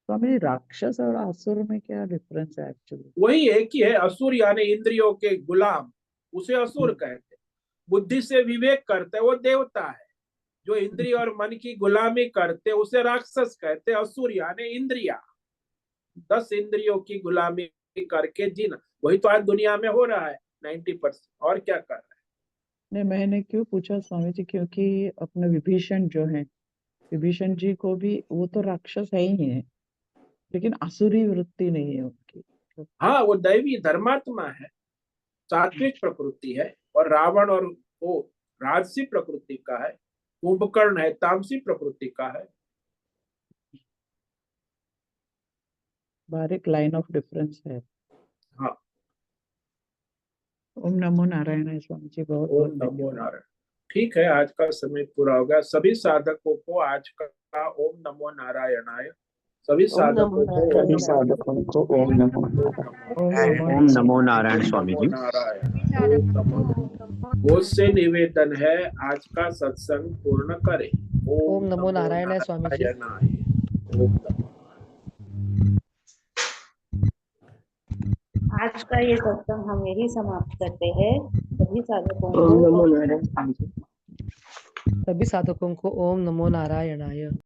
तो हमें राक्षस और आसुर में क्या डिफरेंस है एक्चुअली? है। वही एक ही है, असुर यानी इंद्रियों के गुलाम, उसे असुर कहते हैं। बुद्धि से विवेक करते हैं वो देवता है। जो इंद्रिय और मन की गुलामी करते उसे राक्षस कहते हैं। असुर यानी इंद्रिया, 10 इंद्रियों की गुलामी करके जीना। वही तो आज दुनिया में हो रहा है 90%। और क्या कर रहा है? नहीं, मैंने क्यों पूछा स्वामी जी, क्योंकि अपने विभीषण जो है, विभीषण जी को भी वो तो राक्षस है ही है, लेकिन आसुरी वृत्ति नहीं है उनकी। हाँ, वो दैवी धर्मात्मा है, सात्विक प्रकृति है। और रावण और वो राजसी प्रकृति का है। कुंभकर्ण है, तामसी प्रकृति का है। बारीक लाइन ऑफ डिफरेंस है। हाँ, ओम नमो नारायण स्वामी जी, बहुत ओम बहुत नमो धन्यवाद। नारायण। ठीक है, आज का समय पूरा हो गया। सभी साधकों को आज का ओम नमो नारायणाय। सभी ओम नमो साधकों को नारायण। ओम सभी नमो साधकों को ओम नमो नारायण। ओम नमो ओम नमो नारायण ओम स्वामी नमो जी। नारायण। ओम नमो नारायण। मुझसे निवेदन है आज का सत्संग पूर्ण करें। ओम नमो नारायणाय स्वामी जी। नारायणाय। ओम नमो। आज का ये सत्संग हम यही समाप्त करते हैं। सभी साधकों ओम नमो को नारायण स्वामी जी। सभी साधकों को ओम नमो नारायणाय।